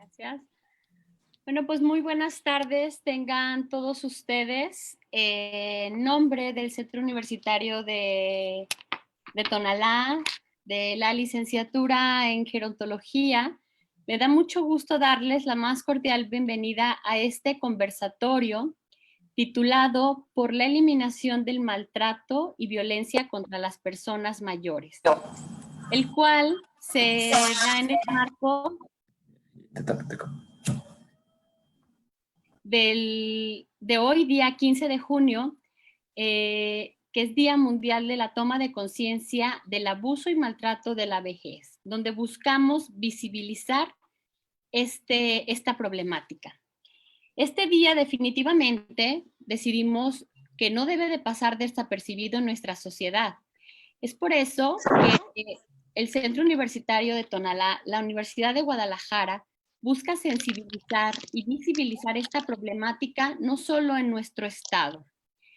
Gracias. Bueno, pues muy buenas tardes tengan todos ustedes. En nombre del Centro Universitario de Tonalá, de la licenciatura en Gerontología, me da mucho gusto darles la más cordial bienvenida a este conversatorio titulado Por la eliminación del maltrato y violencia contra las personas mayores, el cual se da en el marco de hoy, día 15 de junio, que es Día Mundial de la Toma de Conciencia del Abuso y Maltrato de la Vejez, donde buscamos visibilizar esta problemática. Este día definitivamente decidimos que no debe de pasar desapercibido en nuestra sociedad. Es por eso que el Centro Universitario de Tonalá, la Universidad de Guadalajara, busca sensibilizar y visibilizar esta problemática no solo en nuestro estado,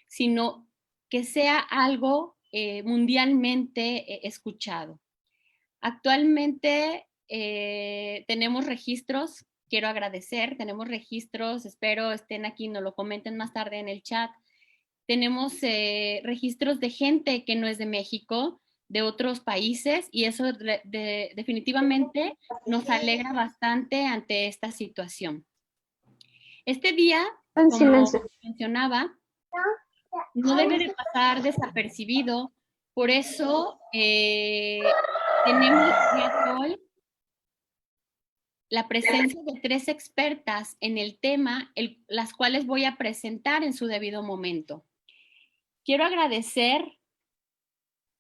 sino que sea algo mundialmente escuchado. Actualmente tenemos registros, quiero agradecer, tenemos registros, espero estén aquí, nos lo comenten más tarde en el chat. Tenemos registros de gente que no es de México, de otros países, y eso definitivamente nos alegra bastante ante esta situación. Este día, como mencionaba, no debe de pasar desapercibido, por eso tenemos hoy la presencia de 3 expertas en el tema, las cuales voy a presentar en su debido momento. Quiero agradecer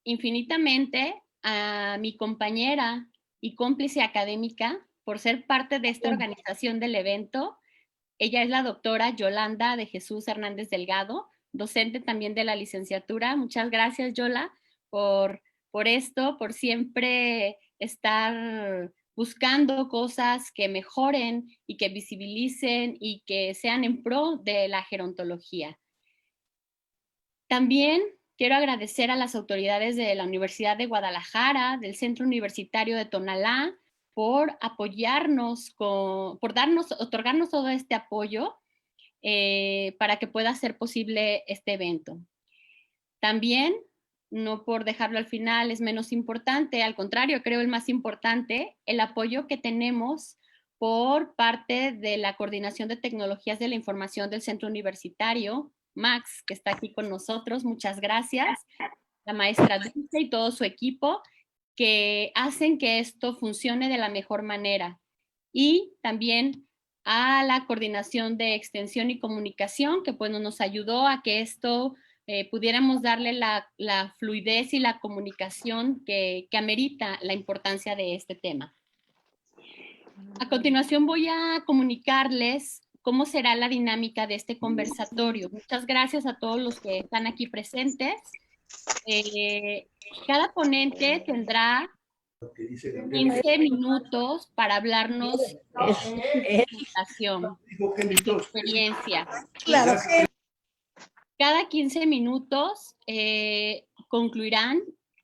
infinitamente a mi compañera y cómplice académica por ser parte de esta organización del evento. Ella es la doctora Yolanda de Jesús Hernández Delgado, docente también de la licenciatura. Muchas gracias, Yola, por esto, por siempre estar buscando cosas que mejoren y que visibilicen y que sean en pro de la gerontología. También quiero agradecer a las autoridades de la Universidad de Guadalajara, del Centro Universitario de Tonalá, por apoyarnos, otorgarnos todo este apoyo para que pueda ser posible este evento. También, no por dejarlo al final, es menos importante, al contrario, creo el más importante, el apoyo que tenemos por parte de la Coordinación de Tecnologías de la Información del Centro Universitario, Max, que está aquí con nosotros, muchas gracias, la maestra Dulce y todo su equipo, que hacen que esto funcione de la mejor manera. Y también a la Coordinación de Extensión y Comunicación, que pues nos ayudó a que esto pudiéramos darle la fluidez y la comunicación que amerita la importancia de este tema. A continuación voy a comunicarles cómo será la dinámica de este conversatorio. Muchas gracias a todos los que están aquí presentes. Cada ponente tendrá 15 minutos para hablarnos de su presentación, de su experiencia. Claro. Cada 15 minutos concluirán.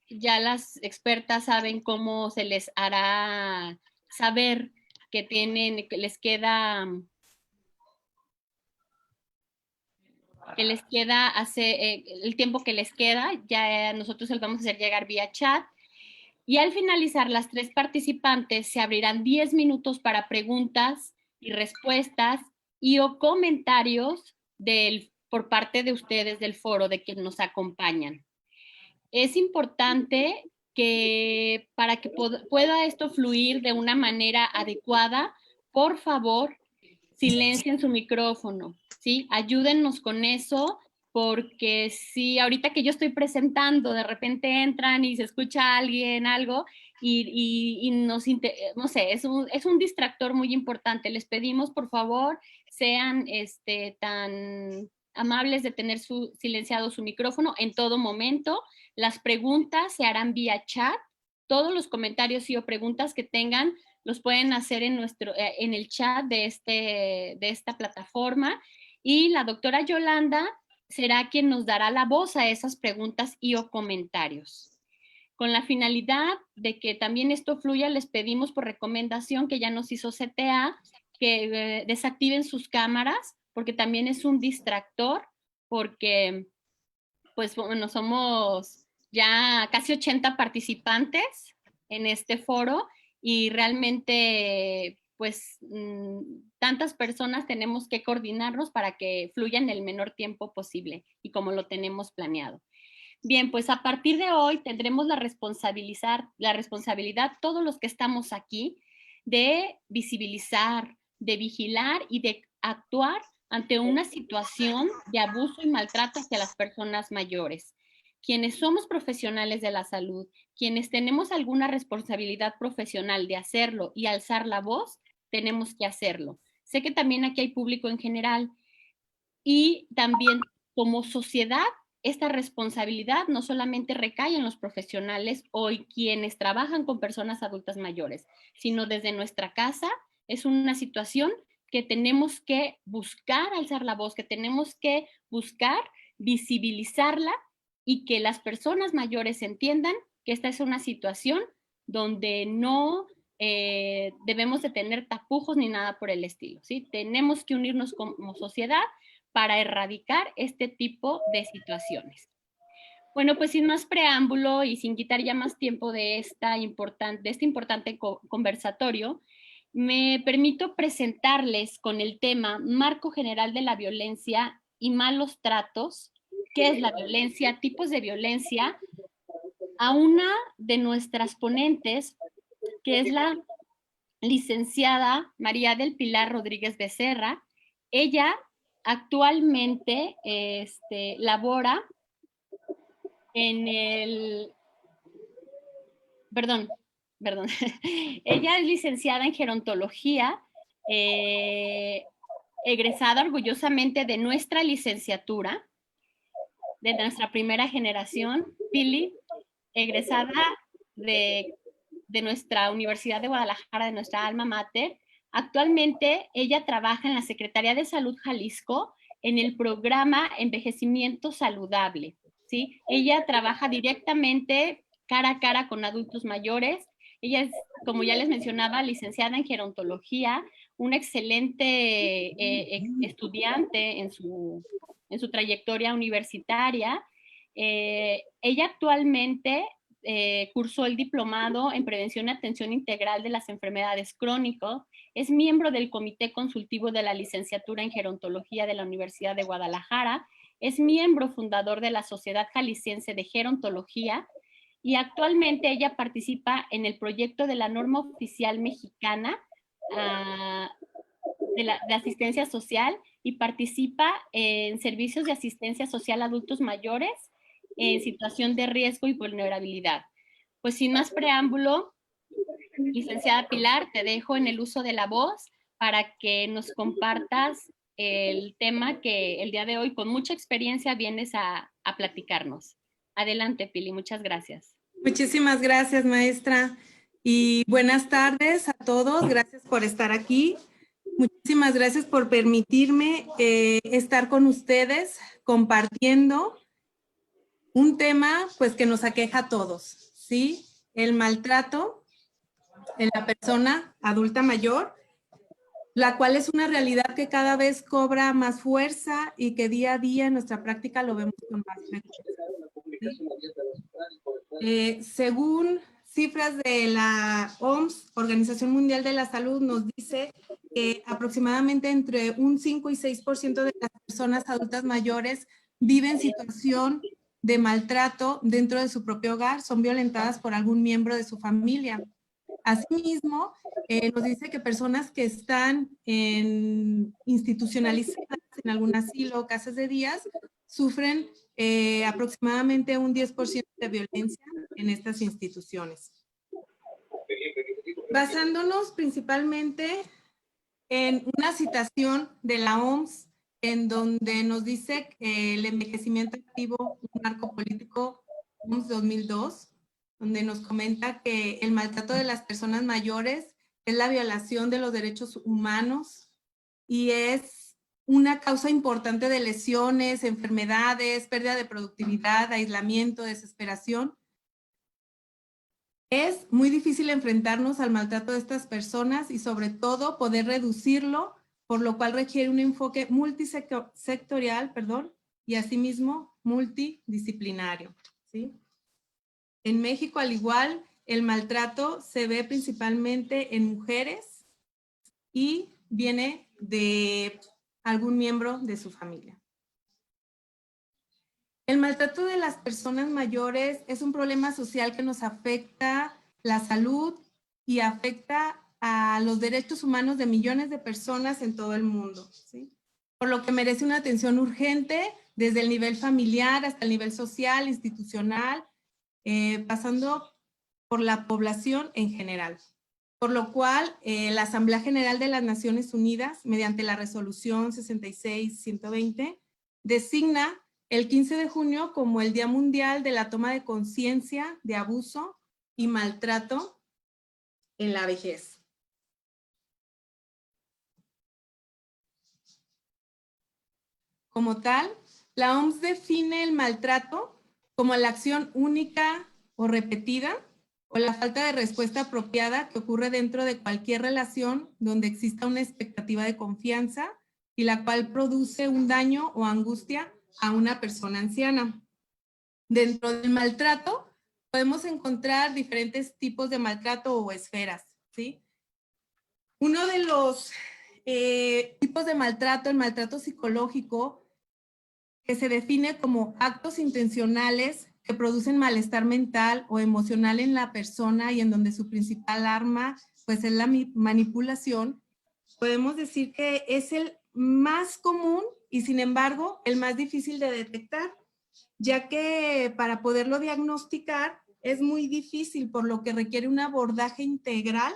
Ya las expertas saben cómo se les hará saber que les queda el tiempo que les queda. Ya nosotros les vamos a hacer llegar vía chat. Y al finalizar, las 3 participantes se abrirán 10 minutos para preguntas y respuestas y o comentarios por parte de ustedes del foro, de quienes nos acompañan. Es importante que para que pueda esto fluir de una manera adecuada, por favor, silencien su micrófono, ¿sí? Ayúdennos con eso, porque si ahorita que yo estoy presentando, de repente entran y se escucha alguien algo y no sé, es un distractor muy importante. Les pedimos, por favor, sean tan amables de tener silenciado su micrófono en todo momento. Las preguntas se harán vía chat. Todos los comentarios y o preguntas que tengan los pueden hacer en el chat de esta plataforma, y la doctora Yolanda será quien nos dará la voz a esas preguntas y o comentarios. Con la finalidad de que también esto fluya, les pedimos por recomendación que ya nos hizo CTA que desactiven sus cámaras, porque también es un distractor, porque pues bueno, somos ya casi 80 participantes en este foro y realmente pues tantas personas tenemos que coordinarnos para que fluya en el menor tiempo posible y como lo tenemos planeado. Bien, pues a partir de hoy tendremos la responsabilidad todos los que estamos aquí de visibilizar, de vigilar y de actuar ante una situación de abuso y maltrato hacia las personas mayores. Quienes somos profesionales de la salud, quienes tenemos alguna responsabilidad profesional de hacerlo y alzar la voz, tenemos que hacerlo. Sé que también aquí hay público en general y también como sociedad esta responsabilidad no solamente recae en los profesionales o en quienes trabajan con personas adultas mayores, sino desde nuestra casa. Es una situación que tenemos que buscar alzar la voz, que tenemos que buscar visibilizarla y que las personas mayores entiendan que esta es una situación donde no debemos de tener tapujos ni nada por el estilo, ¿sí? Tenemos que unirnos como sociedad para erradicar este tipo de situaciones. Bueno, pues sin más preámbulo y sin quitar ya más tiempo de este importante conversatorio, me permito presentarles con el tema Marco General de la Violencia y Malos Tratos, qué es la violencia, tipos de violencia, a una de nuestras ponentes, que es la licenciada María del Pilar Rodríguez Becerra. Ella actualmente labora en perdón, ella es licenciada en gerontología, egresada orgullosamente de nuestra licenciatura, de nuestra primera generación, Pili, egresada de nuestra Universidad de Guadalajara, de nuestra alma mater. Actualmente ella trabaja en la Secretaría de Salud Jalisco en el programa Envejecimiento Saludable, ¿sí? Ella trabaja directamente cara a cara con adultos mayores. Ella es, como ya les mencionaba, licenciada en gerontología, una excelente estudiante en su trayectoria universitaria. Ella actualmente cursó el diplomado en Prevención y Atención Integral de las Enfermedades Crónicas, es miembro del Comité Consultivo de la Licenciatura en Gerontología de la Universidad de Guadalajara, es miembro fundador de la Sociedad Jalisciense de Gerontología y actualmente ella participa en el proyecto de la norma oficial mexicana de asistencia social y participa en servicios de asistencia social a adultos mayores en situación de riesgo y vulnerabilidad. Pues sin más preámbulo, licenciada Pilar, te dejo en el uso de la voz para que nos compartas el tema que el día de hoy con mucha experiencia vienes a platicarnos. Adelante, Pili, muchas gracias. Muchísimas gracias, maestra. Y buenas tardes a todos. Gracias por estar aquí. Muchísimas gracias por permitirme estar con ustedes compartiendo un tema pues que nos aqueja a todos, ¿sí? El maltrato en la persona adulta mayor, la cual es una realidad que cada vez cobra más fuerza y que día a día en nuestra práctica lo vemos con más frecuencia, ¿sí? Según cifras de la OMS, Organización Mundial de la Salud, nos dice que aproximadamente entre un 5 y 6% de las personas adultas mayores viven situación de maltrato dentro de su propio hogar, son violentadas por algún miembro de su familia. Asimismo, nos dice que personas que están institucionalizadas en algún asilo o casas de días sufren aproximadamente un 10% de violencia en estas instituciones. Basándonos principalmente en una citación de la OMS, en donde nos dice que el envejecimiento activo, un marco político OMS 2002, donde nos comenta que el maltrato de las personas mayores es la violación de los derechos humanos y es una causa importante de lesiones, enfermedades, pérdida de productividad, aislamiento, desesperación. Es muy difícil enfrentarnos al maltrato de estas personas y sobre todo poder reducirlo, por lo cual requiere un enfoque multisectorial, y asimismo multidisciplinario, ¿sí? En México, al igual, el maltrato se ve principalmente en mujeres y viene de algún miembro de su familia. El maltrato de las personas mayores es un problema social que nos afecta la salud y afecta a los derechos humanos de millones de personas en todo el mundo, ¿sí? Por lo que merece una atención urgente desde el nivel familiar hasta el nivel social, institucional, pasando por la población en general. Por lo cual, la Asamblea General de las Naciones Unidas, mediante la resolución 66-120, designa el 15 de junio como el Día Mundial de la Toma de Conciencia de Abuso y Maltrato en la Vejez. Como tal, la OMS define el maltrato como la acción única o repetida o la falta de respuesta apropiada que ocurre dentro de cualquier relación donde exista una expectativa de confianza y la cual produce un daño o angustia a una persona anciana. Dentro del maltrato podemos encontrar diferentes tipos de maltrato o esferas, ¿sí? Uno de los tipos de maltrato, el maltrato psicológico, que se define como actos intencionales que producen malestar mental o emocional en la persona y en donde su principal arma pues es la manipulación, podemos decir que es el más común y sin embargo el más difícil de detectar, ya que para poderlo diagnosticar es muy difícil, por lo que requiere un abordaje integral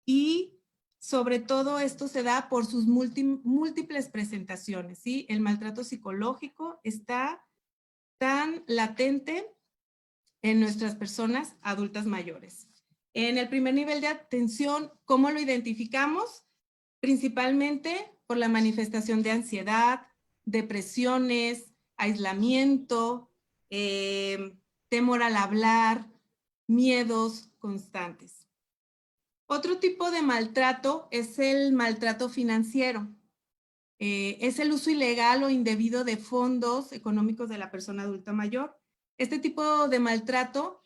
y sobre todo esto se da por sus múltiples presentaciones, ¿sí? El maltrato psicológico está tan latente en nuestras personas adultas mayores. En el primer nivel de atención, ¿cómo lo identificamos? Principalmente por la manifestación de ansiedad, depresiones, aislamiento, temor al hablar, miedos constantes. Otro tipo de maltrato es el maltrato financiero. Es el uso ilegal o indebido de fondos económicos de la persona adulta mayor. Este tipo de maltrato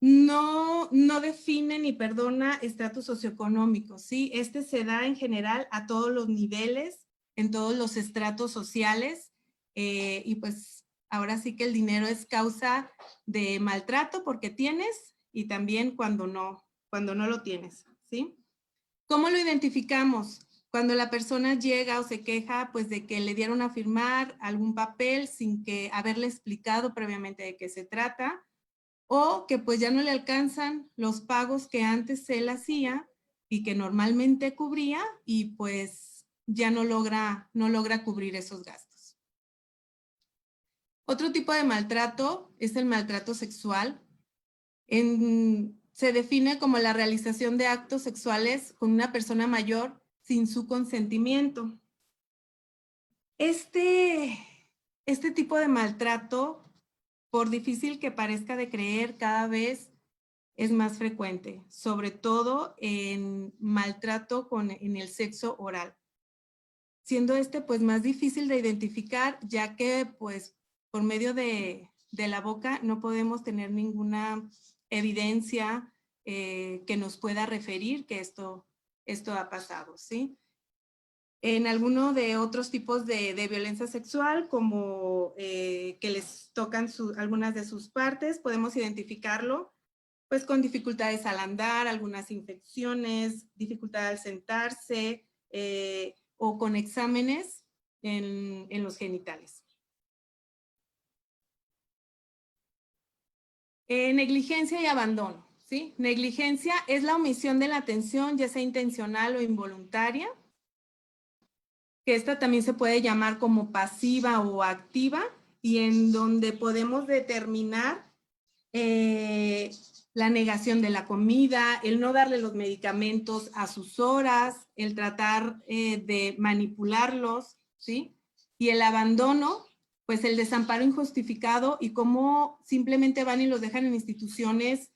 no define ni perdona estatus socioeconómico, ¿sí? Este se da en general a todos los niveles, en todos los estratos sociales, y pues ahora sí que el dinero es causa de maltrato porque tienes y también cuando no lo tienes, ¿sí? ¿Cómo lo identificamos? Cuando la persona llega o se queja pues de que le dieron a firmar algún papel sin que haberle explicado previamente de qué se trata, o que pues ya no le alcanzan los pagos que antes él hacía y que normalmente cubría y pues ya no logra cubrir esos gastos. Otro tipo de maltrato es el maltrato sexual. Se define como la realización de actos sexuales con una persona mayor sin su consentimiento. Este tipo de maltrato, por difícil que parezca de creer, cada vez es más frecuente, sobre todo en maltrato en el sexo oral. Siendo pues más difícil de identificar, ya que pues por medio de la boca no podemos tener ninguna evidencia que nos pueda referir que esto ha pasado, ¿sí? En alguno de otros tipos de violencia sexual, como que les tocan algunas de sus partes, podemos identificarlo pues con dificultades al andar, algunas infecciones, dificultad al sentarse o con exámenes en los genitales. Negligencia y abandono, ¿sí? Negligencia es la omisión de la atención, ya sea intencional o involuntaria, que esta también se puede llamar como pasiva o activa, y en donde podemos determinar la negación de la comida, el no darle los medicamentos a sus horas, el tratar de manipularlos, ¿sí? Y el abandono, pues el desamparo injustificado y cómo simplemente van y los dejan en instituciones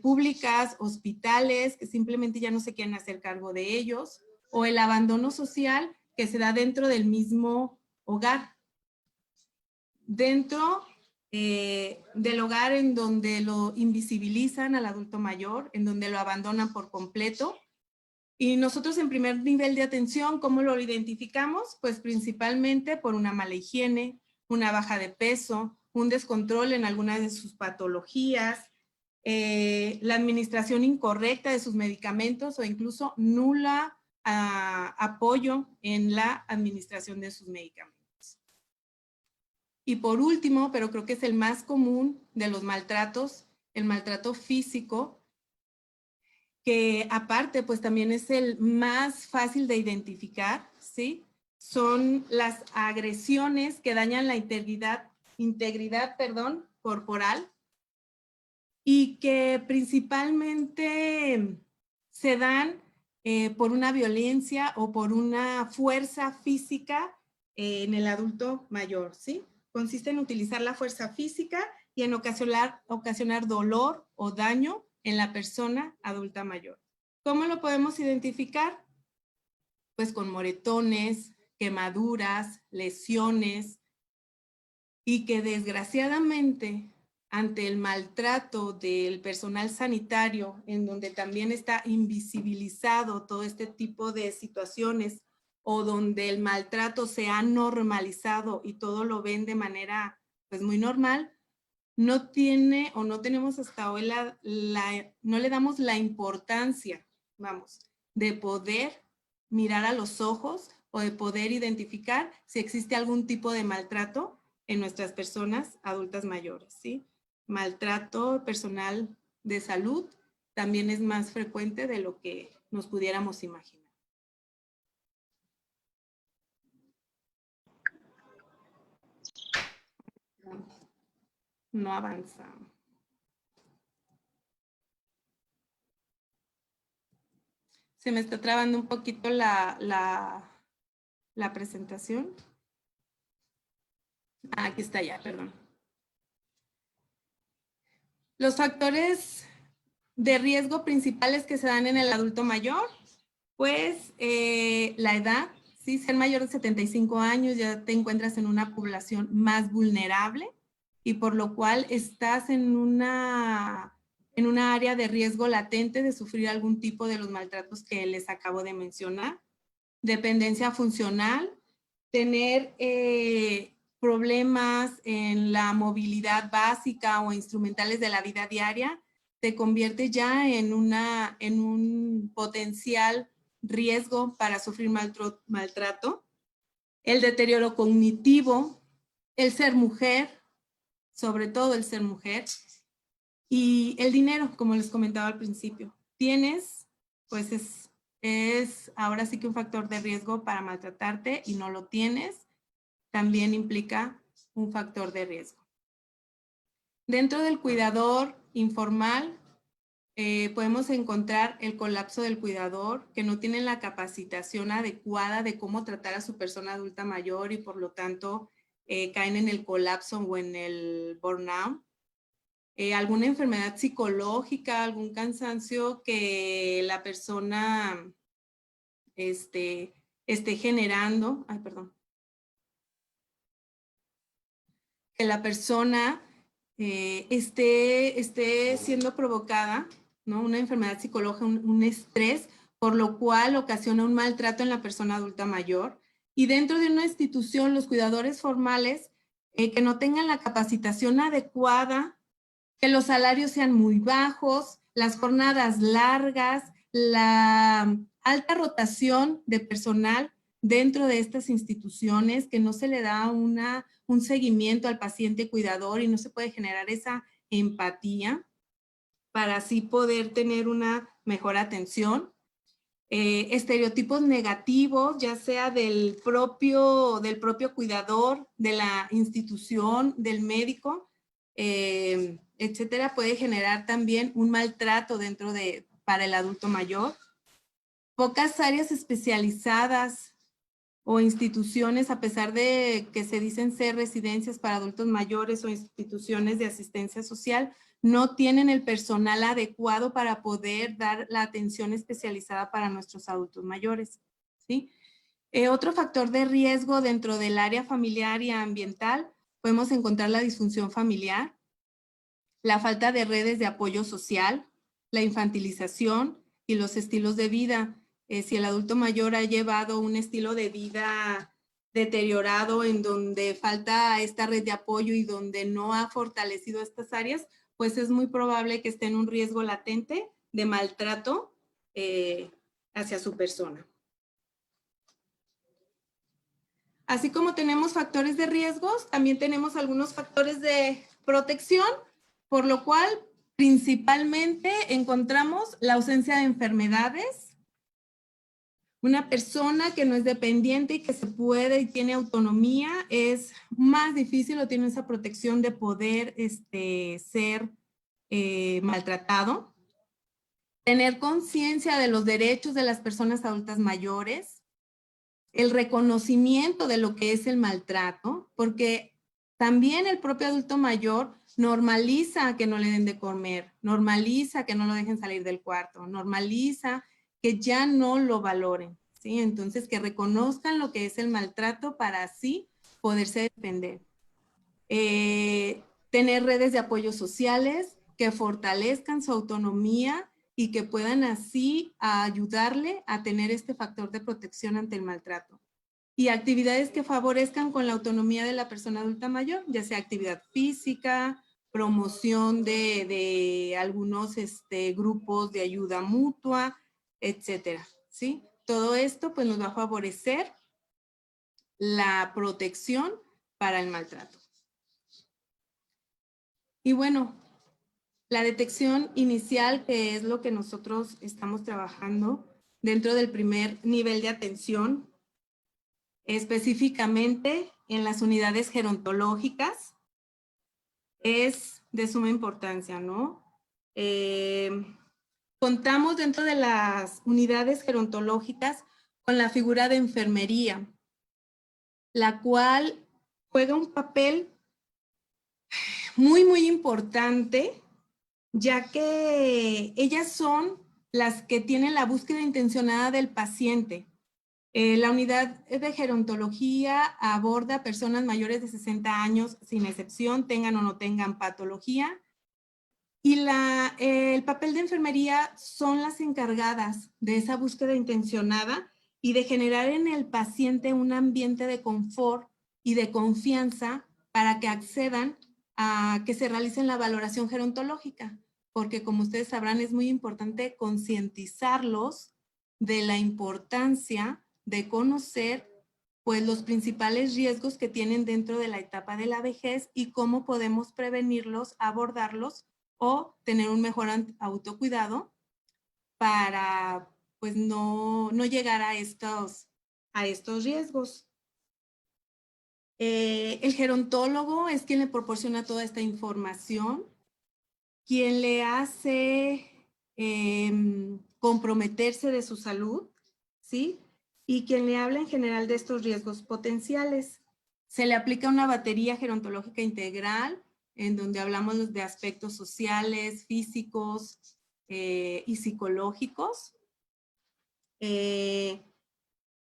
públicas, hospitales, que simplemente ya no se quieren hacer cargo de ellos, o el abandono social que se da dentro del mismo hogar. Dentro del hogar en donde lo invisibilizan al adulto mayor, en donde lo abandonan por completo. Y nosotros en primer nivel de atención, ¿cómo lo identificamos? Pues principalmente por una mala higiene, una baja de peso, un descontrol en algunas de sus patologías, la administración incorrecta de sus medicamentos o incluso nula apoyo en la administración de sus medicamentos. Y por último, pero creo que es el más común de los maltratos, el maltrato físico, que aparte pues también es el más fácil de identificar, ¿sí? Son las agresiones que dañan la integridad corporal y que principalmente se dan por una violencia o por una fuerza física en el adulto mayor, ¿sí? Consiste en utilizar la fuerza física y en ocasionar dolor o daño en la persona adulta mayor. ¿Cómo lo podemos identificar? Pues con moretones, quemaduras, lesiones, y que desgraciadamente ante el maltrato del personal sanitario, en donde también está invisibilizado todo este tipo de situaciones, o donde el maltrato se ha normalizado y todo lo ven de manera pues muy normal, no tiene o no tenemos hasta hoy no le damos la importancia, vamos, de poder mirar a los ojos o de poder identificar si existe algún tipo de maltrato en nuestras personas adultas mayores, ¿sí? Maltrato personal de salud también es más frecuente de lo que nos pudiéramos imaginar. No avanza. Se me está trabando un poquito la presentación. Aquí está ya, perdón. Los factores de riesgo principales que se dan en el adulto mayor, pues la edad, ¿sí? Ser mayor de 75 años ya te encuentras en una población más vulnerable y por lo cual estás en una área de riesgo latente de sufrir algún tipo de los maltratos que les acabo de mencionar. Dependencia funcional, tener problemas en la movilidad básica o instrumentales de la vida diaria, te convierte ya en un potencial riesgo para sufrir maltrato. El deterioro cognitivo, el ser mujer, sobre todo el ser mujer, y el dinero, como les comentaba al principio. Tienes, pues es ahora sí que un factor de riesgo para maltratarte y no lo tienes, también implica un factor de riesgo. Dentro del cuidador informal, podemos encontrar el colapso del cuidador, que no tiene la capacitación adecuada de cómo tratar a su persona adulta mayor y por lo tanto caen en el colapso o en el burnout. Alguna enfermedad psicológica, algún cansancio que la persona esté generando, que la persona esté siendo provocada, ¿no? Una enfermedad psicológica, un estrés, por lo cual ocasiona un maltrato en la persona adulta mayor. Y dentro de una institución, los cuidadores formales que no tengan la capacitación adecuada, que los salarios sean muy bajos, las jornadas largas, la alta rotación de personal dentro de estas instituciones, que no se le da un seguimiento al paciente cuidador y no se puede generar esa empatía para así poder tener una mejor atención. Estereotipos negativos, ya sea del propio cuidador, de la institución, del médico, etcétera, puede generar también un maltrato para el adulto mayor. Pocas áreas especializadas o instituciones, a pesar de que se dicen ser residencias para adultos mayores o instituciones de asistencia social, no tienen el personal adecuado para poder dar la atención especializada para nuestros adultos mayores, ¿sí? Otro factor de riesgo dentro del área familiar y ambiental, podemos encontrar la disfunción familiar, la falta de redes de apoyo social, la infantilización y los estilos de vida. Si el adulto mayor ha llevado un estilo de vida deteriorado en donde falta esta red de apoyo y donde no ha fortalecido estas áreas, pues es muy probable que esté en un riesgo latente de maltrato hacia su persona. Así como tenemos factores de riesgos, también tenemos algunos factores de protección, por lo cual principalmente encontramos la ausencia de enfermedades, una persona que no es dependiente y que se puede y tiene autonomía, es más difícil o tiene esa protección de poder ser maltratado. Tener conciencia de los derechos de las personas adultas mayores, el reconocimiento de lo que es el maltrato, porque también el propio adulto mayor normaliza que no le den de comer, normaliza que no lo dejen salir del cuarto, normaliza que ya no lo valoren, ¿sí? Entonces, que reconozcan lo que es el maltrato para así poderse defender. Tener redes de apoyo sociales que fortalezcan su autonomía y que puedan así ayudarle a tener este factor de protección ante el maltrato. Y actividades que favorezcan con la autonomía de la persona adulta mayor, ya sea actividad física, promoción de algunos grupos de ayuda mutua, etcétera, ¿sí? Todo esto pues nos va a favorecer la protección para el maltrato. Y bueno, la detección inicial, que es lo que nosotros estamos trabajando dentro del primer nivel de atención, específicamente en las unidades gerontológicas, es de suma importancia, ¿no? Contamos dentro de las unidades gerontológicas con la figura de enfermería, la cual juega un papel muy, muy importante, ya que ellas son las que tienen la búsqueda intencionada del paciente. La unidad de gerontología aborda personas mayores de 60 años sin excepción, tengan o no tengan patología. Y el papel de enfermería son las encargadas de esa búsqueda intencionada y de generar en el paciente un ambiente de confort y de confianza para que accedan a que se realicen la valoración gerontológica. Porque como ustedes sabrán, es muy importante concientizarlos de la importancia de conocer pues los principales riesgos que tienen dentro de la etapa de la vejez y cómo podemos prevenirlos, abordarlos o tener un mejor autocuidado para pues no llegar a estos riesgos. El gerontólogo es quien le proporciona toda esta información, quien le hace comprometerse de su salud, ¿sí? Y quien le habla en general de estos riesgos potenciales. Se le aplica una batería gerontológica integral, en donde hablamos de aspectos sociales, físicos y psicológicos. Y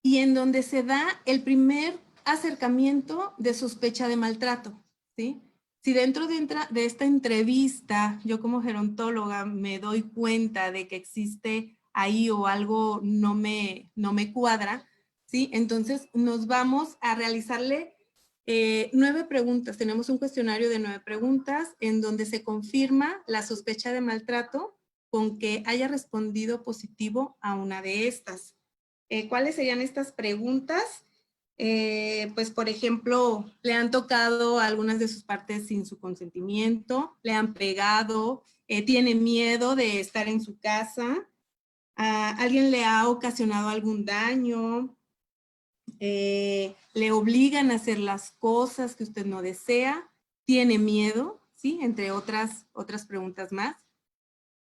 en donde se da el primer acercamiento de sospecha de maltrato, ¿sí? Si dentro de esta entrevista, yo como gerontóloga me doy cuenta de que existe ahí o algo no me cuadra, ¿sí? Entonces nos vamos a realizarle 9 preguntas. Tenemos un cuestionario de 9 preguntas en donde se confirma la sospecha de maltrato con que haya respondido positivo a una de estas. ¿Cuáles serían estas preguntas? Pues, por ejemplo, le han tocado algunas de sus partes sin su consentimiento, le han pegado, tiene miedo de estar en su casa, alguien le ha ocasionado algún daño, le obligan a hacer las cosas que usted no desea, tiene miedo, ¿sí? Entre otras preguntas más.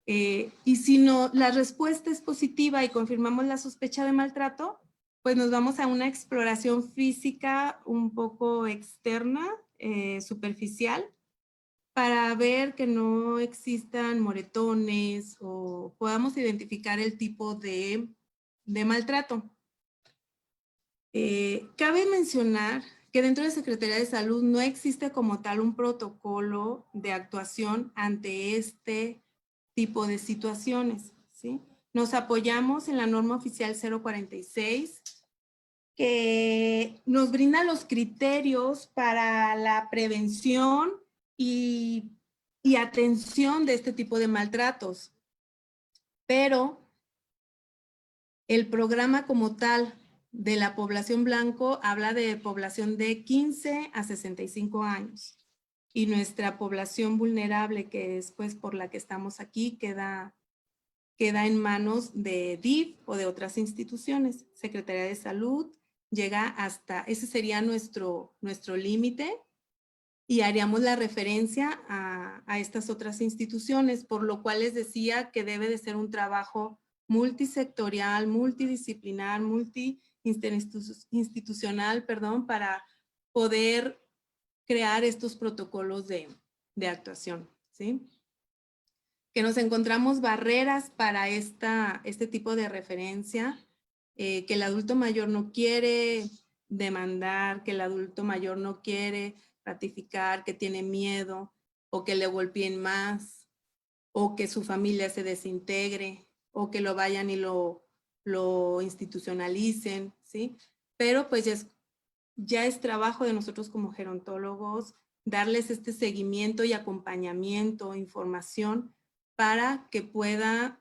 Y si no, la respuesta es positiva y confirmamos la sospecha de maltrato, pues nos vamos a una exploración física un poco externa, superficial, para ver que no existan moretones o podamos identificar el tipo de maltrato. Cabe mencionar que dentro de Secretaría de Salud no existe como tal un protocolo de actuación ante este tipo de situaciones, ¿sí? Nos apoyamos en la norma oficial 046, que nos brinda los criterios para la prevención y atención de este tipo de maltratos. Pero el programa como tal de la población blanco habla de población de 15 a 65 años. Y nuestra población vulnerable, que es pues por la que estamos aquí, queda en manos de DIF o de otras instituciones. Secretaría de Salud llega hasta, ese sería nuestro límite, y haríamos la referencia a estas otras instituciones, por lo cual les decía que debe de ser un trabajo multisectorial, multidisciplinar, multiinstitucional, para poder crear estos protocolos de actuación, ¿sí? Que nos encontramos barreras para este tipo de referencia, que el adulto mayor no quiere demandar, que el adulto mayor no quiere ratificar, que tiene miedo, o que le golpeen más, o que su familia se desintegre, o que lo vayan y lo institucionalicen, ¿sí? Pero pues ya es trabajo de nosotros como gerontólogos darles este seguimiento y acompañamiento, información, para que pueda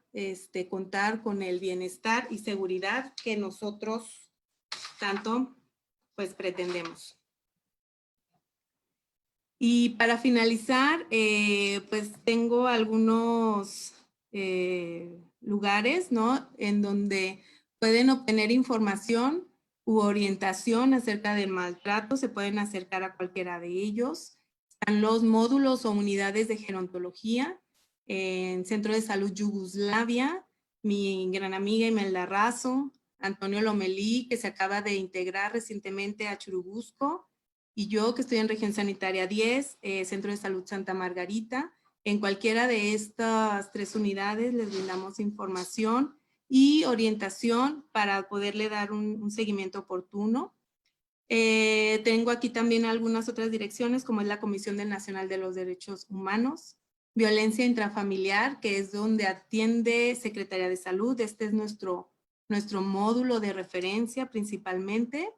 contar con el bienestar y seguridad que nosotros tanto pues pretendemos. Y para finalizar, pues tengo algunos lugares, ¿no?, en donde pueden obtener información u orientación acerca del maltrato. Se pueden acercar a cualquiera de ellos. Están los módulos o unidades de gerontología en Centro de Salud Yugoslavia, mi gran amiga Imelda Razo, Antonio Lomelí, que se acaba de integrar recientemente a Churubusco, y yo, que estoy en Región Sanitaria 10, Centro de Salud Santa Margarita. En cualquiera de estas 3 unidades les brindamos información y orientación para poderle dar un seguimiento oportuno. Tengo aquí también algunas otras direcciones, como es la Comisión Nacional de los Derechos Humanos, Violencia Intrafamiliar, que es donde atiende Secretaría de Salud. Este es nuestro módulo de referencia principalmente.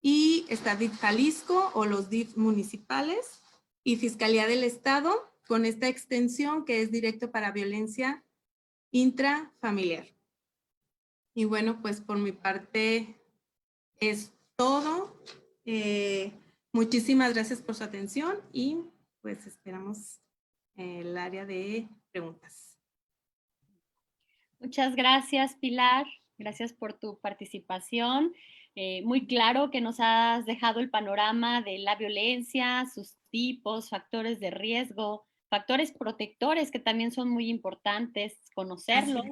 Y está DIF Jalisco o los DIF municipales y Fiscalía del Estado, con esta extensión que es directo para violencia intrafamiliar. Y bueno, pues por mi parte es todo. Muchísimas gracias por su atención y pues esperamos el área de preguntas. Muchas gracias, Pilar. Gracias por tu participación. Muy claro que nos has dejado el panorama de la violencia, sus tipos, factores de riesgo, factores protectores que también son muy importantes conocerlos.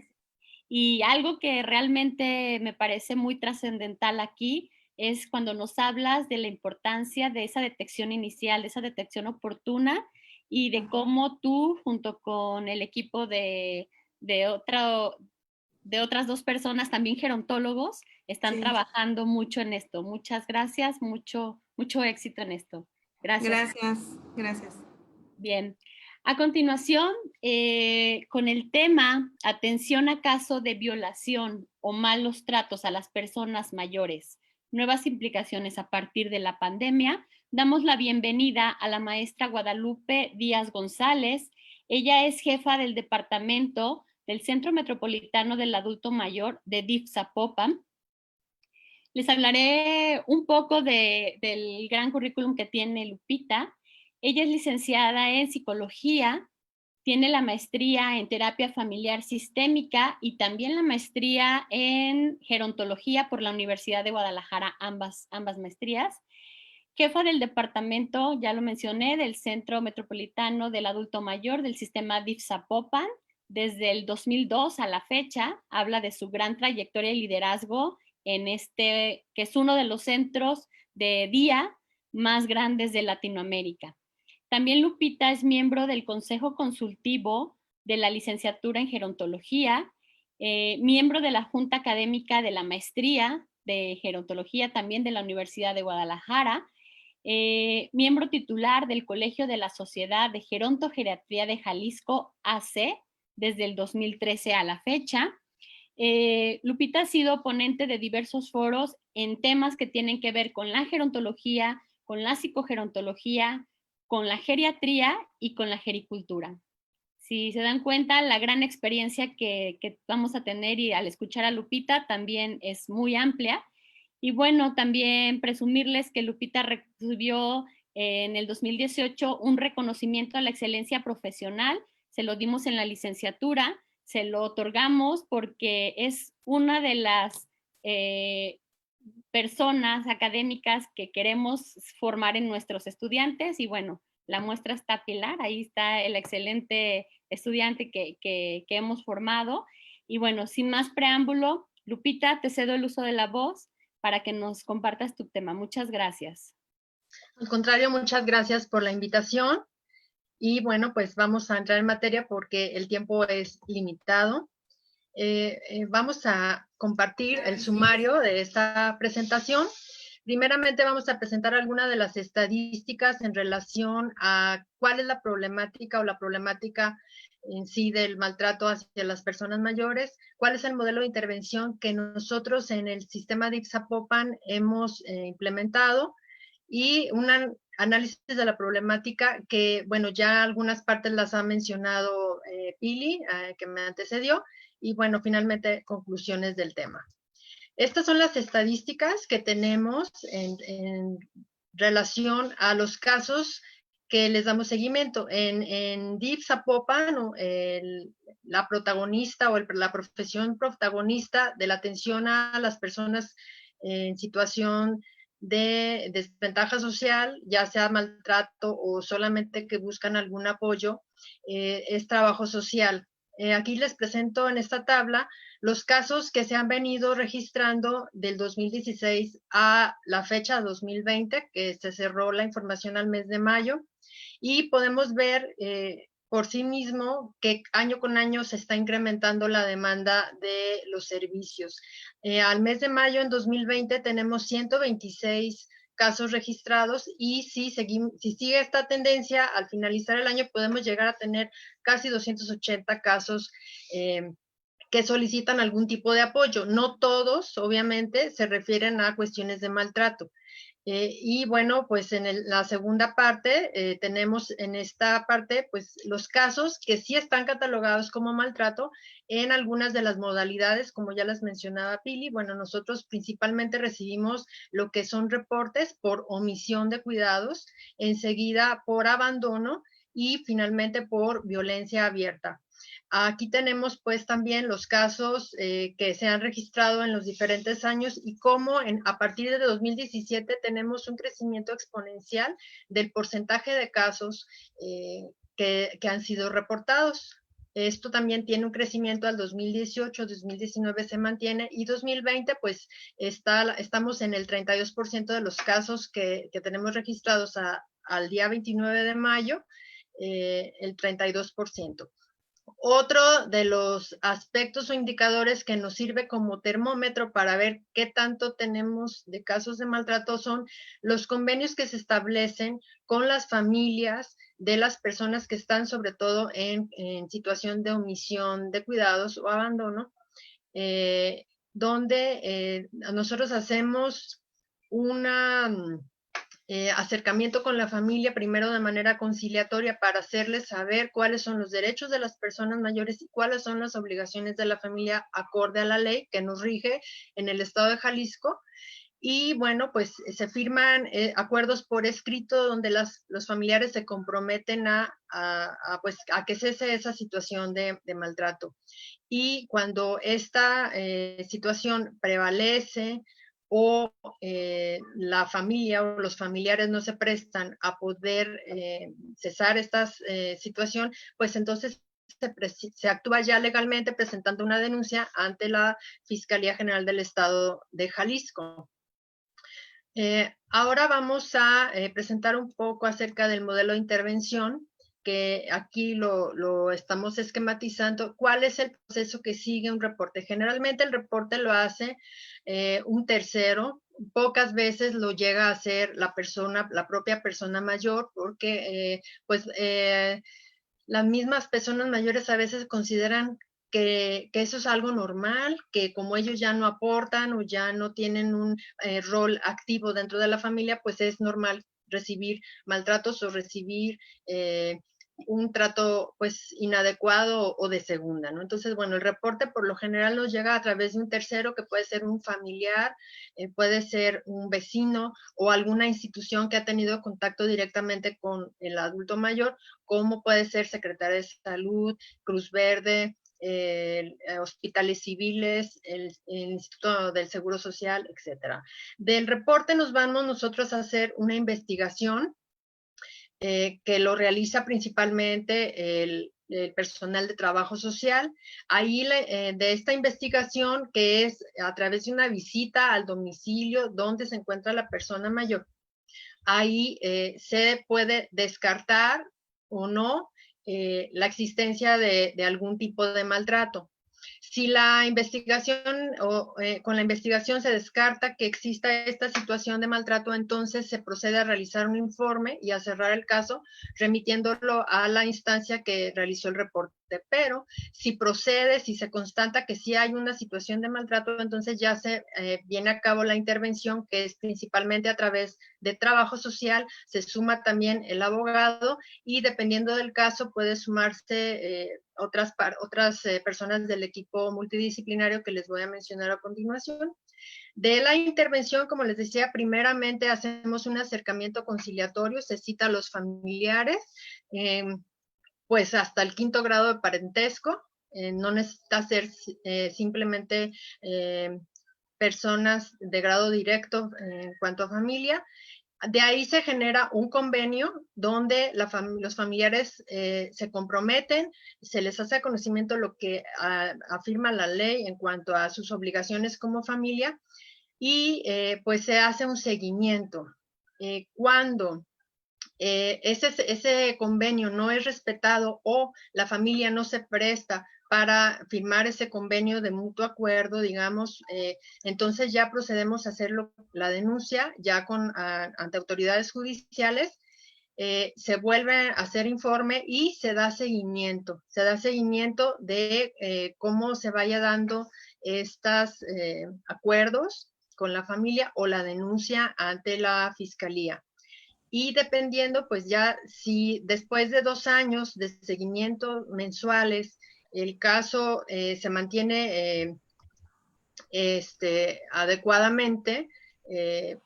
Y algo que realmente me parece muy trascendental aquí es cuando nos hablas de la importancia de esa detección inicial, de esa detección oportuna, y de cómo tú, junto con el equipo de otras 2 personas, también gerontólogos, están trabajando mucho en esto. Muchas gracias, mucho éxito en esto. Gracias. Gracias. Bien. A continuación, con el tema atención a caso de violación o malos tratos a las personas mayores, nuevas implicaciones a partir de la pandemia, damos la bienvenida a la maestra Guadalupe Díaz González. Ella es jefa del departamento del Centro Metropolitano del Adulto Mayor de DIF Zapopan. Les hablaré un poco del gran currículum que tiene Lupita. Ella es licenciada en psicología, tiene la maestría en terapia familiar sistémica y también la maestría en gerontología por la Universidad de Guadalajara, ambas maestrías. Jefa del departamento, ya lo mencioné, del Centro Metropolitano del Adulto Mayor del sistema DIF Zapopan. Desde el 2002 a la fecha, habla de su gran trayectoria y liderazgo en que es uno de los centros de día más grandes de Latinoamérica. También Lupita es miembro del Consejo Consultivo de la Licenciatura en Gerontología, miembro de la Junta Académica de la Maestría de Gerontología también de la Universidad de Guadalajara, miembro titular del Colegio de la Sociedad de Gerontogeriatría de Jalisco, AC, desde el 2013 a la fecha. Lupita ha sido ponente de diversos foros en temas que tienen que ver con la gerontología, con la psicogerontología, con la geriatría y con la gericultura. Si se dan cuenta, la gran experiencia que vamos a tener y al escuchar a Lupita también es muy amplia. Y bueno, también presumirles que Lupita recibió en el 2018 un reconocimiento a la excelencia profesional, se lo dimos en la licenciatura, se lo otorgamos porque es una de las personas académicas que queremos formar en nuestros estudiantes y bueno, la muestra está Pilar, ahí está el excelente estudiante que hemos formado. Y bueno, sin más preámbulo, Lupita, te cedo el uso de la voz para que nos compartas tu tema. Muchas gracias. Al contrario, muchas gracias por la invitación. Y bueno, pues vamos a entrar en materia porque el tiempo es limitado. Vamos a compartir el sumario de esta presentación. Primeramente vamos a presentar algunas de las estadísticas en relación a cuál es la problemática o la problemática en sí del maltrato hacia las personas mayores, cuál es el modelo de intervención que nosotros en el sistema de Ixtapopan hemos implementado y un análisis de la problemática que, bueno, ya algunas partes las ha mencionado Pili, que me antecedió, y bueno, finalmente conclusiones del tema. Estas son las estadísticas que tenemos en relación a los casos que les damos seguimiento. En DIF Zapopan, la protagonista o la profesión protagonista de la atención a las personas en situación de desventaja social, ya sea maltrato o solamente que buscan algún apoyo, es trabajo social. Aquí les presento en esta tabla los casos que se han venido registrando del 2016 a la fecha 2020, que se cerró la información al mes de mayo, y podemos ver por sí mismo que año con año se está incrementando la demanda de los servicios. Al mes de mayo en 2020 tenemos 126 casos registrados y si sigue esta tendencia, al finalizar el año podemos llegar a tener casi 280 casos que solicitan algún tipo de apoyo. No todos, obviamente, se refieren a cuestiones de maltrato. Y bueno, pues en la segunda parte, tenemos en esta parte, pues los casos que sí están catalogados como maltrato en algunas de las modalidades, como ya las mencionaba Pili. Bueno, nosotros principalmente recibimos lo que son reportes por omisión de cuidados, enseguida por abandono y finalmente por violencia abierta. Aquí tenemos pues también los casos que se han registrado en los diferentes años y cómo a partir de 2017 tenemos un crecimiento exponencial del porcentaje de casos que han sido reportados. Esto también tiene un crecimiento al 2018, 2019 se mantiene y 2020 pues estamos en el 32% de los casos que tenemos registrados al día 29 de mayo, el 32%. Otro de los aspectos o indicadores que nos sirve como termómetro para ver qué tanto tenemos de casos de maltrato son los convenios que se establecen con las familias de las personas que están sobre todo en situación de omisión de cuidados o abandono, donde nosotros hacemos una acercamiento con la familia, primero de manera conciliatoria para hacerles saber cuáles son los derechos de las personas mayores y cuáles son las obligaciones de la familia acorde a la ley que nos rige en el estado de Jalisco. Y bueno, pues se firman acuerdos por escrito donde los familiares se comprometen a que cese esa situación de maltrato. Y cuando esta situación prevalece o la familia o los familiares no se prestan a poder cesar esta situación, pues entonces se actúa ya legalmente presentando una denuncia ante la Fiscalía General del Estado de Jalisco. Ahora vamos a presentar un poco acerca del modelo de intervención, que aquí lo estamos esquematizando. ¿Cuál es el proceso que sigue un reporte? Generalmente el reporte lo hace un tercero, pocas veces lo llega a hacer la persona, la propia persona mayor, porque las mismas personas mayores a veces consideran que eso es algo normal, que como ellos ya no aportan o ya no tienen un rol activo dentro de la familia, pues es normal recibir maltratos o recibir un trato pues inadecuado o de segunda, ¿no? Entonces, bueno, el reporte por lo general nos llega a través de un tercero que puede ser un familiar, puede ser un vecino o alguna institución que ha tenido contacto directamente con el adulto mayor, como puede ser Secretaría de Salud, Cruz Verde, hospitales civiles, el Instituto del Seguro Social, etcétera. Del reporte nos vamos nosotros a hacer una investigación que lo realiza principalmente el personal de trabajo social. Ahí de esta investigación, que es a través de una visita al domicilio donde se encuentra la persona mayor, ahí se puede descartar o no la existencia de algún tipo de maltrato. Si la investigación con la investigación se descarta que exista esta situación de maltrato, entonces se procede a realizar un informe y a cerrar el caso, remitiéndolo a la instancia que realizó el reporte. Pero si procede, si se constata que sí hay una situación de maltrato, entonces ya se viene a cabo la intervención, que es principalmente a través de trabajo social, se suma también el abogado y dependiendo del caso puede sumarse otras personas del equipo multidisciplinario que les voy a mencionar a continuación. De la intervención, como les decía, primeramente hacemos un acercamiento conciliatorio, se cita a los familiares, pues hasta el 5º grado de parentesco, no necesita ser simplemente personas de grado directo en cuanto a familia. De ahí se genera un convenio donde los familiares se comprometen, se les hace conocimiento lo que afirma la ley en cuanto a sus obligaciones como familia y pues se hace un seguimiento. Cuando ese convenio no es respetado o la familia no se presta para firmar ese convenio de mutuo acuerdo, digamos, entonces ya procedemos a hacer la denuncia ya ante autoridades judiciales, se vuelve a hacer informe y se da seguimiento de cómo se vaya dando estos acuerdos con la familia o la denuncia ante la fiscalía. Y dependiendo, pues ya si después de 2 años de seguimiento mensuales, el caso se mantiene adecuadamente,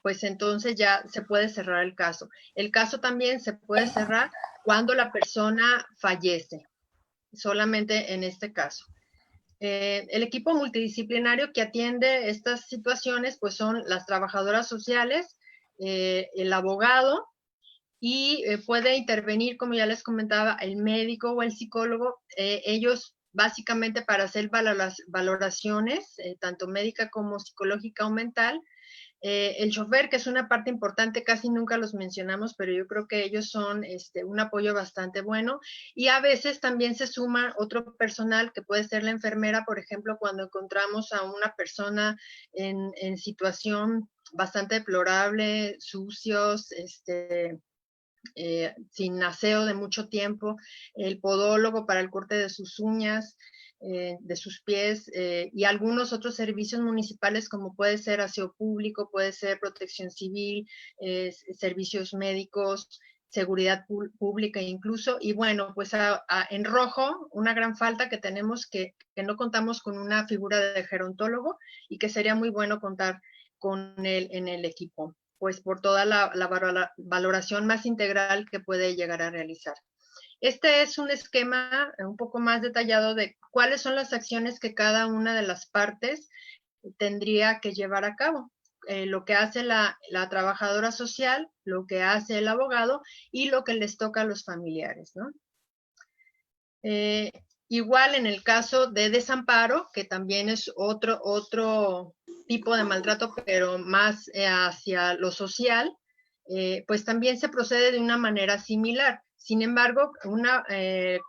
pues entonces ya se puede cerrar el caso. El caso también se puede cerrar cuando la persona fallece, solamente en este caso. El equipo multidisciplinario que atiende estas situaciones, pues son las trabajadoras sociales, el abogado, y puede intervenir, como ya les comentaba, el médico o el psicólogo. Ellos básicamente para hacer valoraciones, tanto médica como psicológica o mental. El chofer, que es una parte importante, casi nunca los mencionamos, pero yo creo que ellos son un apoyo bastante bueno. Y a veces también se suma otro personal, que puede ser la enfermera, por ejemplo, cuando encontramos a una persona en situación bastante deplorable, sucios, sin aseo de mucho tiempo, el podólogo para el corte de sus uñas, de sus pies, y algunos otros servicios municipales como puede ser aseo público, puede ser protección civil, servicios médicos, seguridad pública incluso. Y bueno, pues en rojo, una gran falta que tenemos, que no contamos con una figura de gerontólogo y que sería muy bueno contar con él en el equipo, pues por toda la valoración más integral que puede llegar a realizar. Este es un esquema un poco más detallado de cuáles son las acciones que cada una de las partes tendría que llevar a cabo. Lo que hace la trabajadora social, lo que hace el abogado y lo que les toca a los familiares, ¿no? Igual en el caso de desamparo, que también es otro tipo de maltrato, pero más hacia lo social, pues también se procede de una manera similar. Sin embargo,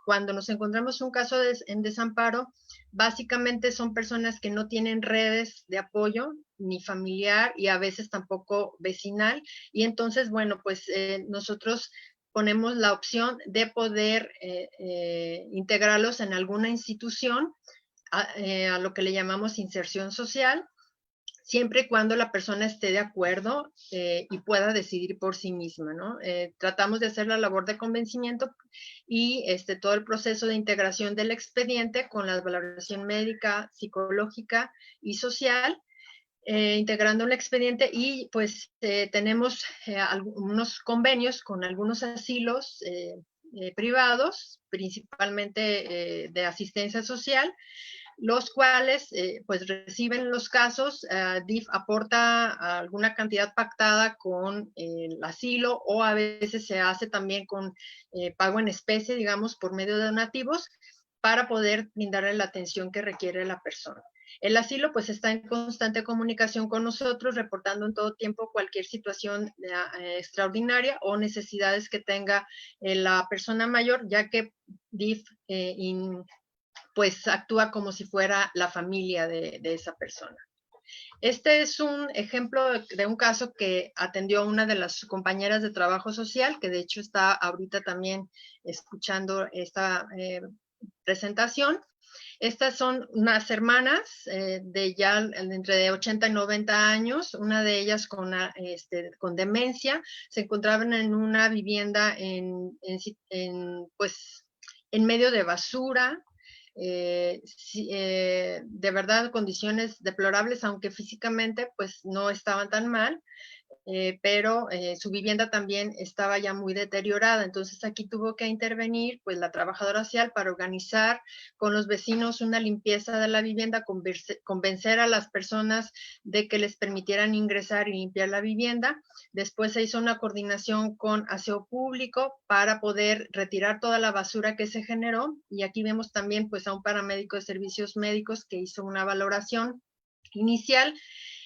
cuando nos encontramos un caso en desamparo, básicamente son personas que no tienen redes de apoyo, ni familiar y a veces tampoco vecinal. Y entonces, bueno, pues nosotros ponemos la opción de poder integrarlos en alguna institución, a lo que le llamamos inserción social, siempre y cuando la persona esté de acuerdo y pueda decidir por sí misma, ¿no? Tratamos de hacer la labor de convencimiento y todo el proceso de integración del expediente con la valoración médica, psicológica y social, integrando el expediente, y pues tenemos algunos convenios con algunos asilos privados, principalmente de asistencia social, los cuales pues reciben los casos. DIF aporta alguna cantidad pactada con el asilo, o a veces se hace también con pago en especie, digamos, por medio de donativos, para poder brindarle la atención que requiere la persona. El asilo pues está en constante comunicación con nosotros, reportando en todo tiempo cualquier situación extraordinaria o necesidades que tenga la persona mayor, ya que DIF pues actúa como si fuera la familia de esa persona. Este es un ejemplo de un caso que atendió una de las compañeras de trabajo social, que de hecho está ahorita también escuchando esta presentación. Estas son unas hermanas de ya entre 80 y 90 años, una de ellas con demencia. Se encontraban en una vivienda pues, en medio de basura, de verdad condiciones deplorables, aunque físicamente pues no estaban tan mal. Pero su vivienda también estaba ya muy deteriorada. Entonces aquí tuvo que intervenir pues la trabajadora social para organizar con los vecinos una limpieza de la vivienda, convencer a las personas de que les permitieran ingresar y limpiar la vivienda. Después se hizo una coordinación con aseo público para poder retirar toda la basura que se generó, y aquí vemos también pues a un paramédico de servicios médicos que hizo una valoración inicial.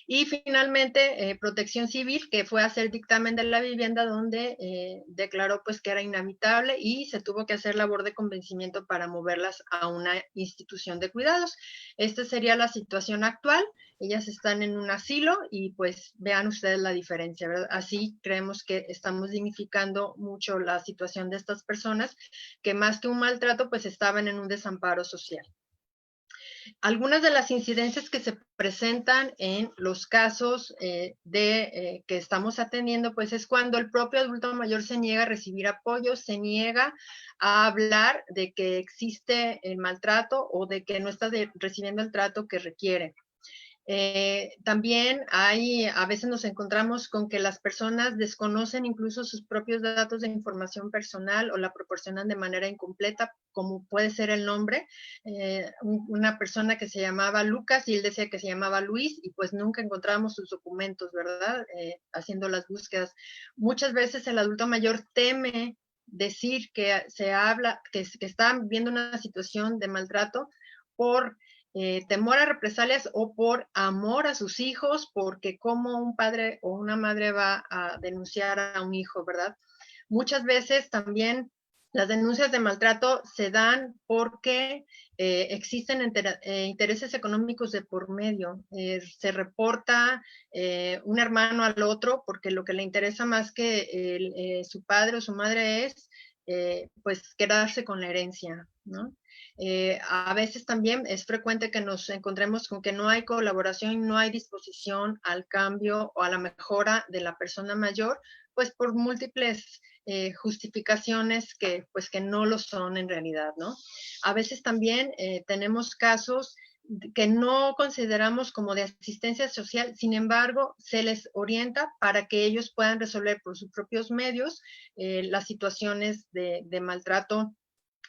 Y finalmente, Protección Civil, que fue a hacer dictamen de la vivienda, donde declaró pues que era inhabitable, y se tuvo que hacer labor de convencimiento para moverlas a una institución de cuidados. Esta sería la situación actual. Ellas están en un asilo y pues vean ustedes la diferencia, ¿verdad? Así creemos que estamos dignificando mucho la situación de estas personas, que más que un maltrato pues estaban en un desamparo social. Algunas de las incidencias que se presentan en los casos que estamos atendiendo, pues es cuando el propio adulto mayor se niega a recibir apoyo, se niega a hablar de que existe el maltrato o de que no está recibiendo el trato que requiere. También a veces nos encontramos con que las personas desconocen incluso sus propios datos de información personal o la proporcionan de manera incompleta, como puede ser el nombre. Una persona que se llamaba Lucas y él decía que se llamaba Luis, y pues nunca encontrábamos sus documentos, ¿verdad? Haciendo las búsquedas. Muchas veces el adulto mayor teme decir que está viviendo una situación de maltrato por temor a represalias o por amor a sus hijos, porque como un padre o una madre va a denunciar a un hijo, ¿verdad? Muchas veces también las denuncias de maltrato se dan porque existen intereses económicos de por medio. Se reporta un hermano al otro porque lo que le interesa más que su padre o su madre es pues quedarse con la herencia, ¿no? A veces también es frecuente que nos encontremos con que no hay colaboración, no hay disposición al cambio o a la mejora de la persona mayor, pues por múltiples justificaciones que no lo son en realidad, ¿no? A veces también tenemos casos que no consideramos como de asistencia social, sin embargo, se les orienta para que ellos puedan resolver por sus propios medios las situaciones de maltrato,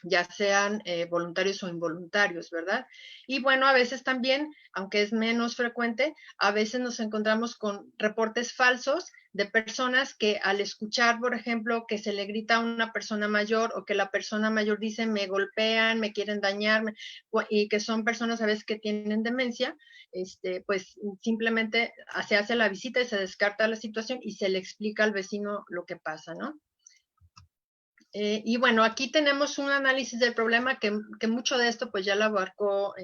ya sean voluntarios o involuntarios, ¿verdad? Y bueno, a veces también, aunque es menos frecuente, a veces nos encontramos con reportes falsos de personas que al escuchar, por ejemplo, que se le grita a una persona mayor o que la persona mayor dice me golpean, me quieren dañar, y que son personas a veces que tienen demencia, pues simplemente se hace la visita y se descarta la situación y se le explica al vecino lo que pasa, ¿no? Y bueno, aquí tenemos un análisis del problema que mucho de esto pues ya lo abarcó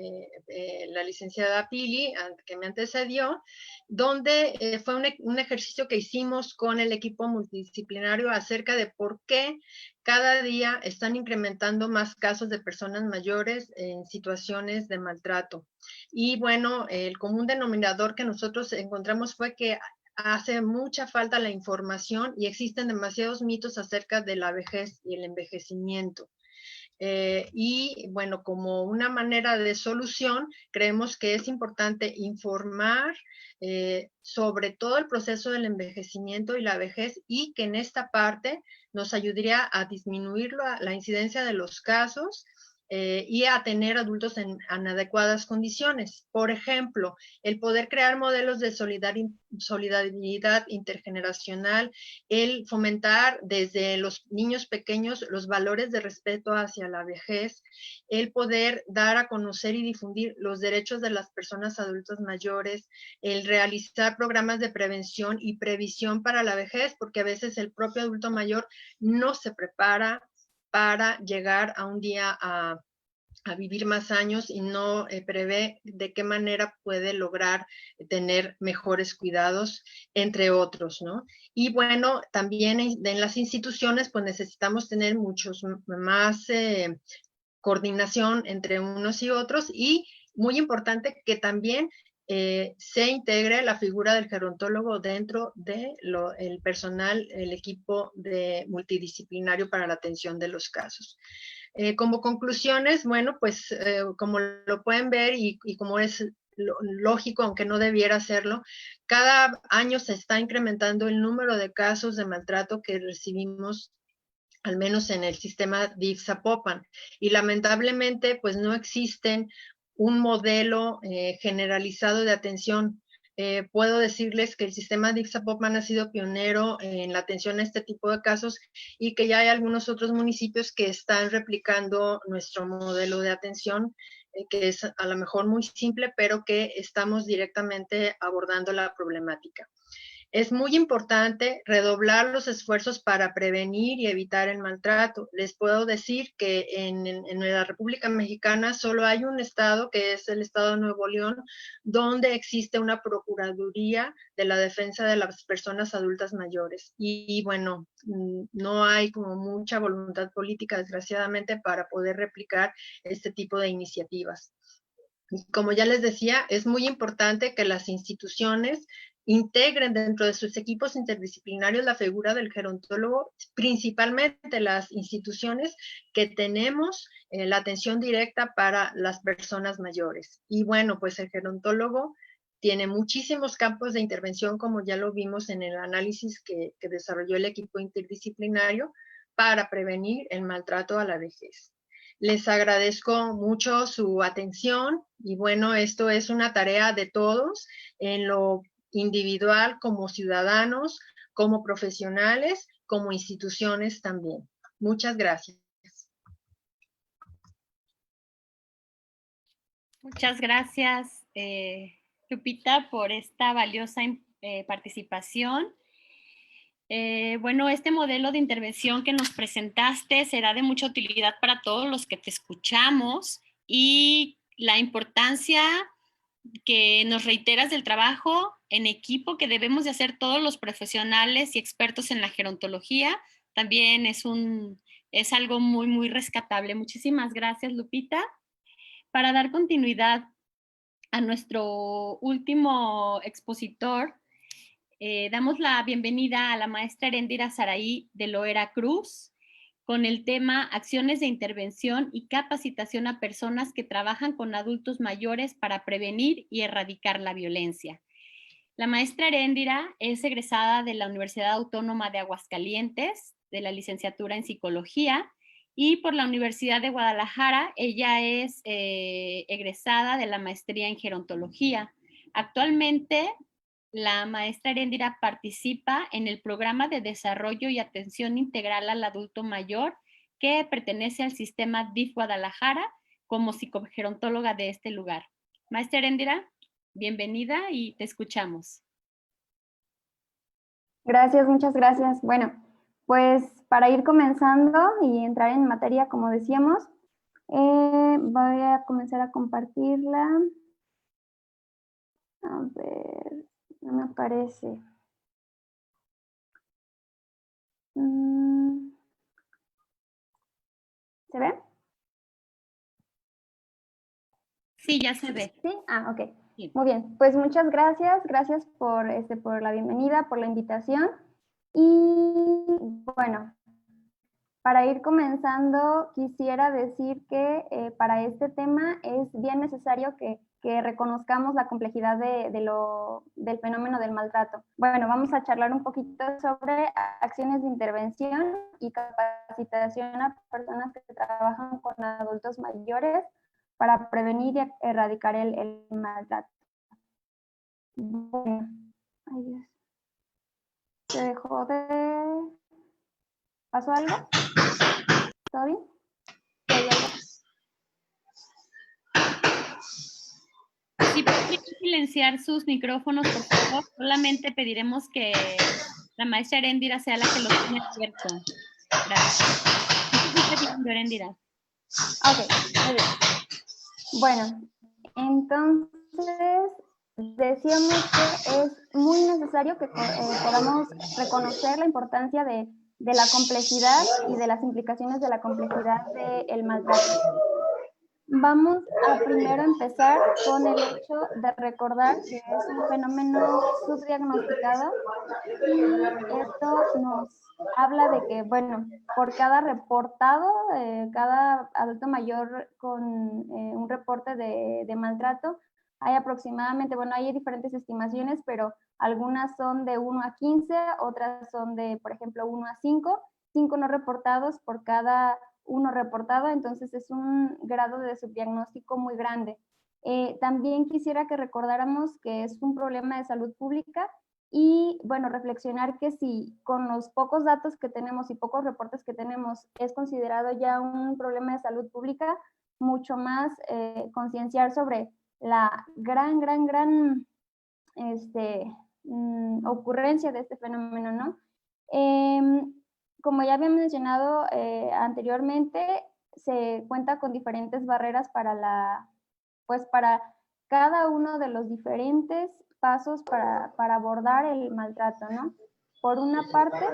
la licenciada Pili, que me antecedió, donde fue un ejercicio que hicimos con el equipo multidisciplinario acerca de por qué cada día están incrementando más casos de personas mayores en situaciones de maltrato. Y bueno, el común denominador que nosotros encontramos fue que hace mucha falta la información y existen demasiados mitos acerca de la vejez y el envejecimiento. Y bueno, como una manera de solución, creemos que es importante informar sobre todo el proceso del envejecimiento y la vejez y que en esta parte nos ayudaría a disminuir la incidencia de los casos y a tener adultos en adecuadas condiciones. Por ejemplo, el poder crear modelos de solidaridad intergeneracional, el fomentar desde los niños pequeños los valores de respeto hacia la vejez, el poder dar a conocer y difundir los derechos de las personas adultas mayores, el realizar programas de prevención y previsión para la vejez, porque a veces el propio adulto mayor no se prepara para llegar a un día a vivir más años y no prevé de qué manera puede lograr tener mejores cuidados, entre otros, ¿no? Y bueno, también en las instituciones pues necesitamos tener muchos más coordinación entre unos y otros y muy importante que también se integre la figura del gerontólogo dentro de el personal, el equipo multidisciplinario para la atención de los casos. Como conclusiones, bueno, pues como lo pueden ver y como es lógico, aunque no debiera hacerlo, cada año se está incrementando el número de casos de maltrato que recibimos al menos en el sistema DIF Zapopan. Y lamentablemente, pues no existen un modelo generalizado de atención. Puedo decirles que el sistema DIF Zapopan ha sido pionero en la atención a este tipo de casos y que ya hay algunos otros municipios que están replicando nuestro modelo de atención, que es a lo mejor muy simple, pero que estamos directamente abordando la problemática. Es muy importante redoblar los esfuerzos para prevenir y evitar el maltrato. Les puedo decir que en la República Mexicana solo hay un estado, que es el estado de Nuevo León, donde existe una Procuraduría de la Defensa de las Personas Adultas Mayores. Y bueno, no hay como mucha voluntad política, desgraciadamente, para poder replicar este tipo de iniciativas. Como ya les decía, es muy importante que las instituciones integren dentro de sus equipos interdisciplinarios la figura del gerontólogo, principalmente las instituciones que tenemos la atención directa para las personas mayores. Y bueno, pues el gerontólogo tiene muchísimos campos de intervención, como ya lo vimos en el análisis que desarrolló el equipo interdisciplinario para prevenir el maltrato a la vejez. Les agradezco mucho su atención y bueno, esto es una tarea de todos en lo individual, como ciudadanos, como profesionales, como instituciones también. Muchas gracias. Muchas gracias, Lupita, por esta valiosa participación. Bueno, este modelo de intervención que nos presentaste será de mucha utilidad para todos los que te escuchamos y la importancia que nos reiteras del trabajo en equipo que debemos de hacer todos los profesionales y expertos en la gerontología también es algo muy, muy rescatable. Muchísimas gracias, Lupita. Para dar continuidad a nuestro último expositor, damos la bienvenida a la maestra Eréndira Saraí de Loera Cruz con el tema Acciones de intervención y capacitación a personas que trabajan con adultos mayores para prevenir y erradicar la violencia. La maestra Eréndira es egresada de la Universidad Autónoma de Aguascalientes, de la licenciatura en Psicología, y por la Universidad de Guadalajara, ella es egresada de la maestría en Gerontología. Actualmente La maestra Eréndira participa en el programa de desarrollo y atención integral al adulto mayor que pertenece al sistema DIF Guadalajara como psicogerontóloga de este lugar. Maestra Eréndira, bienvenida y te escuchamos. Gracias, muchas gracias. Bueno, pues para ir comenzando y entrar en materia, como decíamos, voy a comenzar a compartirla. A ver, no me aparece. ¿Se ve? Sí, ya se ve. Sí, ok. Sí. Muy bien, pues muchas gracias. Gracias por la bienvenida, por la invitación. Y bueno, para ir comenzando, quisiera decir que para este tema es bien necesario que reconozcamos la complejidad del fenómeno del maltrato. Bueno, vamos a charlar un poquito sobre acciones de intervención y capacitación a personas que trabajan con adultos mayores para prevenir y erradicar el maltrato. Bueno, ay Dios. ¿Se dejó de...? ¿Pasó algo? ¿Todo bien? Si pueden silenciar sus micrófonos, por favor, solamente pediremos que la maestra Eréndira sea la que los tenga abierto. Gracias. Eréndira. Ok, muy bien. Bueno, entonces decíamos que es muy necesario que podamos reconocer la importancia de la complejidad y de las implicaciones de la complejidad del maltrato. Vamos a primero empezar con el hecho de recordar que es un fenómeno subdiagnosticado y esto nos habla de que, bueno, por cada reportado, cada adulto mayor con un reporte de maltrato, hay aproximadamente, bueno, hay diferentes estimaciones, pero algunas son de 1 a 15, otras son de, por ejemplo, 1 a 5 no reportados por cada uno reportado, entonces es un grado de subdiagnóstico muy grande. También quisiera que recordáramos que es un problema de salud pública y, bueno, reflexionar que si con los pocos datos que tenemos y pocos reportes que tenemos es considerado ya un problema de salud pública, mucho más concienciar sobre la gran ocurrencia de este fenómeno, ¿no? Como ya había mencionado anteriormente, se cuenta con diferentes barreras para cada uno de los diferentes pasos para abordar el maltrato, ¿no? Por una parte,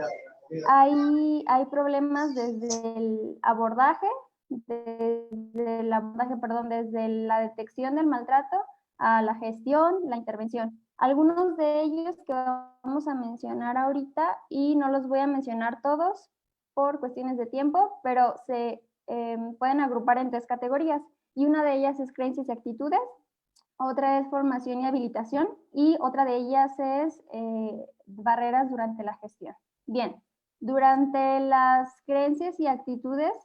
hay problemas desde el abordaje, desde la detección del maltrato a la gestión, la intervención. Algunos de ellos que vamos a mencionar ahorita, y no los voy a mencionar todos por cuestiones de tiempo, pero se pueden agrupar en 3 categorías, y una de ellas es creencias y actitudes, otra es formación y habilitación, y otra de ellas es barreras durante la gestión. Bien, durante las creencias y actitudes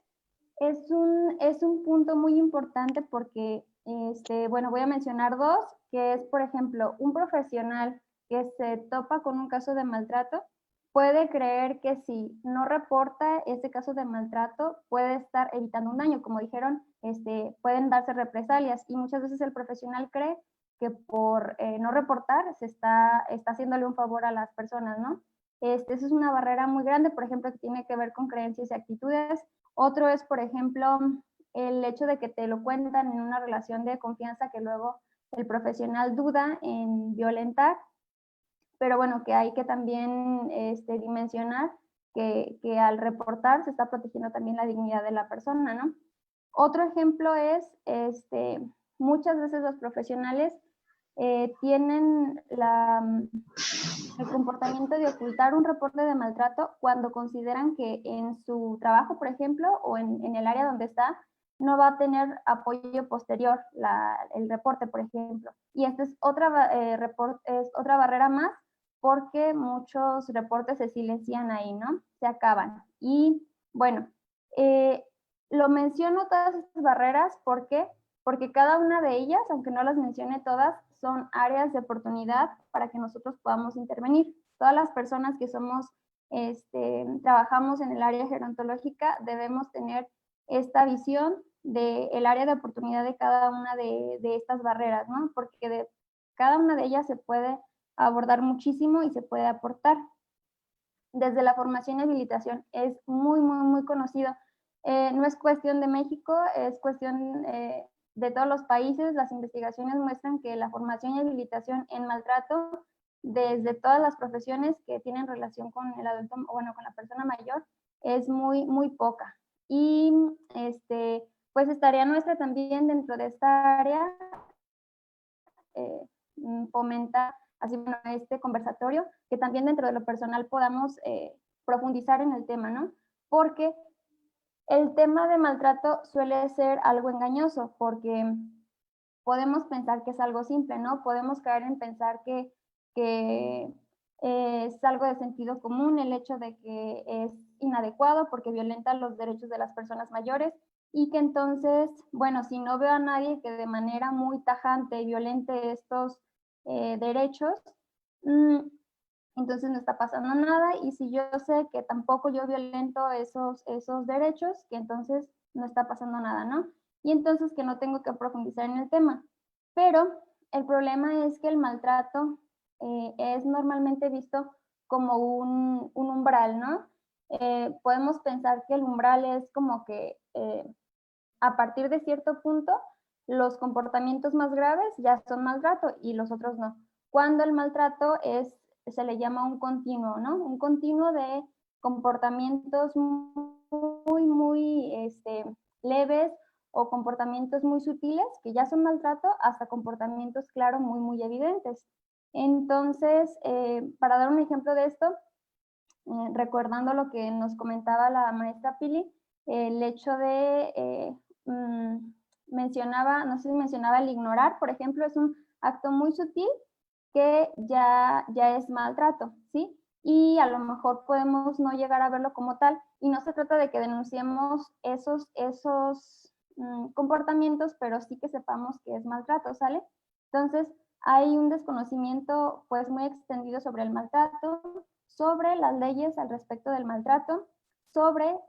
es un punto muy importante porque, bueno, voy a mencionar 2, que es, por ejemplo, un profesional que se topa con un caso de maltrato puede creer que si no reporta ese caso de maltrato puede estar evitando un daño. Como dijeron, pueden darse represalias y muchas veces el profesional cree que por no reportar se está haciéndole un favor a las personas, ¿no? Eso es una barrera muy grande, por ejemplo, que tiene que ver con creencias y actitudes. Otro es, por ejemplo, el hecho de que te lo cuentan en una relación de confianza que luego el profesional duda en violentar, pero bueno, que hay que también dimensionar que al reportar se está protegiendo también la dignidad de la persona, ¿no? Otro ejemplo es, muchas veces los profesionales tienen el comportamiento de ocultar un reporte de maltrato cuando consideran que en su trabajo, por ejemplo, o en el área donde está, no va a tener apoyo posterior el reporte, por ejemplo. Y esta es otra barrera más porque muchos reportes se silencian ahí, ¿no? Se acaban. Y bueno, lo menciono todas estas barreras porque cada una de ellas, aunque no las mencione todas, son áreas de oportunidad para que nosotros podamos intervenir. Todas las personas que somos, trabajamos en el área gerontológica debemos tener esta visión del área de oportunidad de cada una de estas barreras, ¿no? Porque de cada una de ellas se puede abordar muchísimo y se puede aportar. Desde la formación y habilitación es muy conocido. No es cuestión de México, es cuestión de todos los países. Las investigaciones muestran que la formación y habilitación en maltrato, desde todas las profesiones que tienen relación con el adulto, bueno, con la persona mayor, es muy poca. Y pues es tarea nuestra también dentro de esta área fomentar así, bueno, este conversatorio, que también dentro de lo personal podamos profundizar en el tema, ¿no? Porque el tema de maltrato suele ser algo engañoso, porque podemos pensar que es algo simple, ¿no? Podemos caer en pensar que es algo de sentido común el hecho de que es inadecuado porque violenta los derechos de las personas mayores y que entonces, bueno, si no veo a nadie que de manera muy tajante violente estos derechos, entonces no está pasando nada, y si yo sé que tampoco yo violento esos derechos, que entonces no está pasando nada, ¿no? Y entonces que no tengo que profundizar en el tema. Pero el problema es que el maltrato es normalmente visto como un umbral, ¿no? Podemos pensar que el umbral es como que a partir de cierto punto los comportamientos más graves ya son maltrato y los otros no. Cuando el maltrato se le llama un continuo, ¿no? Un continuo de comportamientos muy leves o comportamientos muy sutiles, que ya son maltrato, hasta comportamientos, claro, muy evidentes. Entonces, para dar un ejemplo de esto, recordando lo que nos comentaba la maestra Pili, el hecho de, mencionaba, no sé si mencionaba el ignorar, por ejemplo, es un acto muy sutil que ya es maltrato, ¿sí? Y a lo mejor podemos no llegar a verlo como tal, y no se trata de que denunciemos esos comportamientos, pero sí que sepamos que es maltrato, ¿sale? Entonces, hay un desconocimiento pues muy extendido sobre el maltrato, sobre las leyes al respecto del maltrato, sobre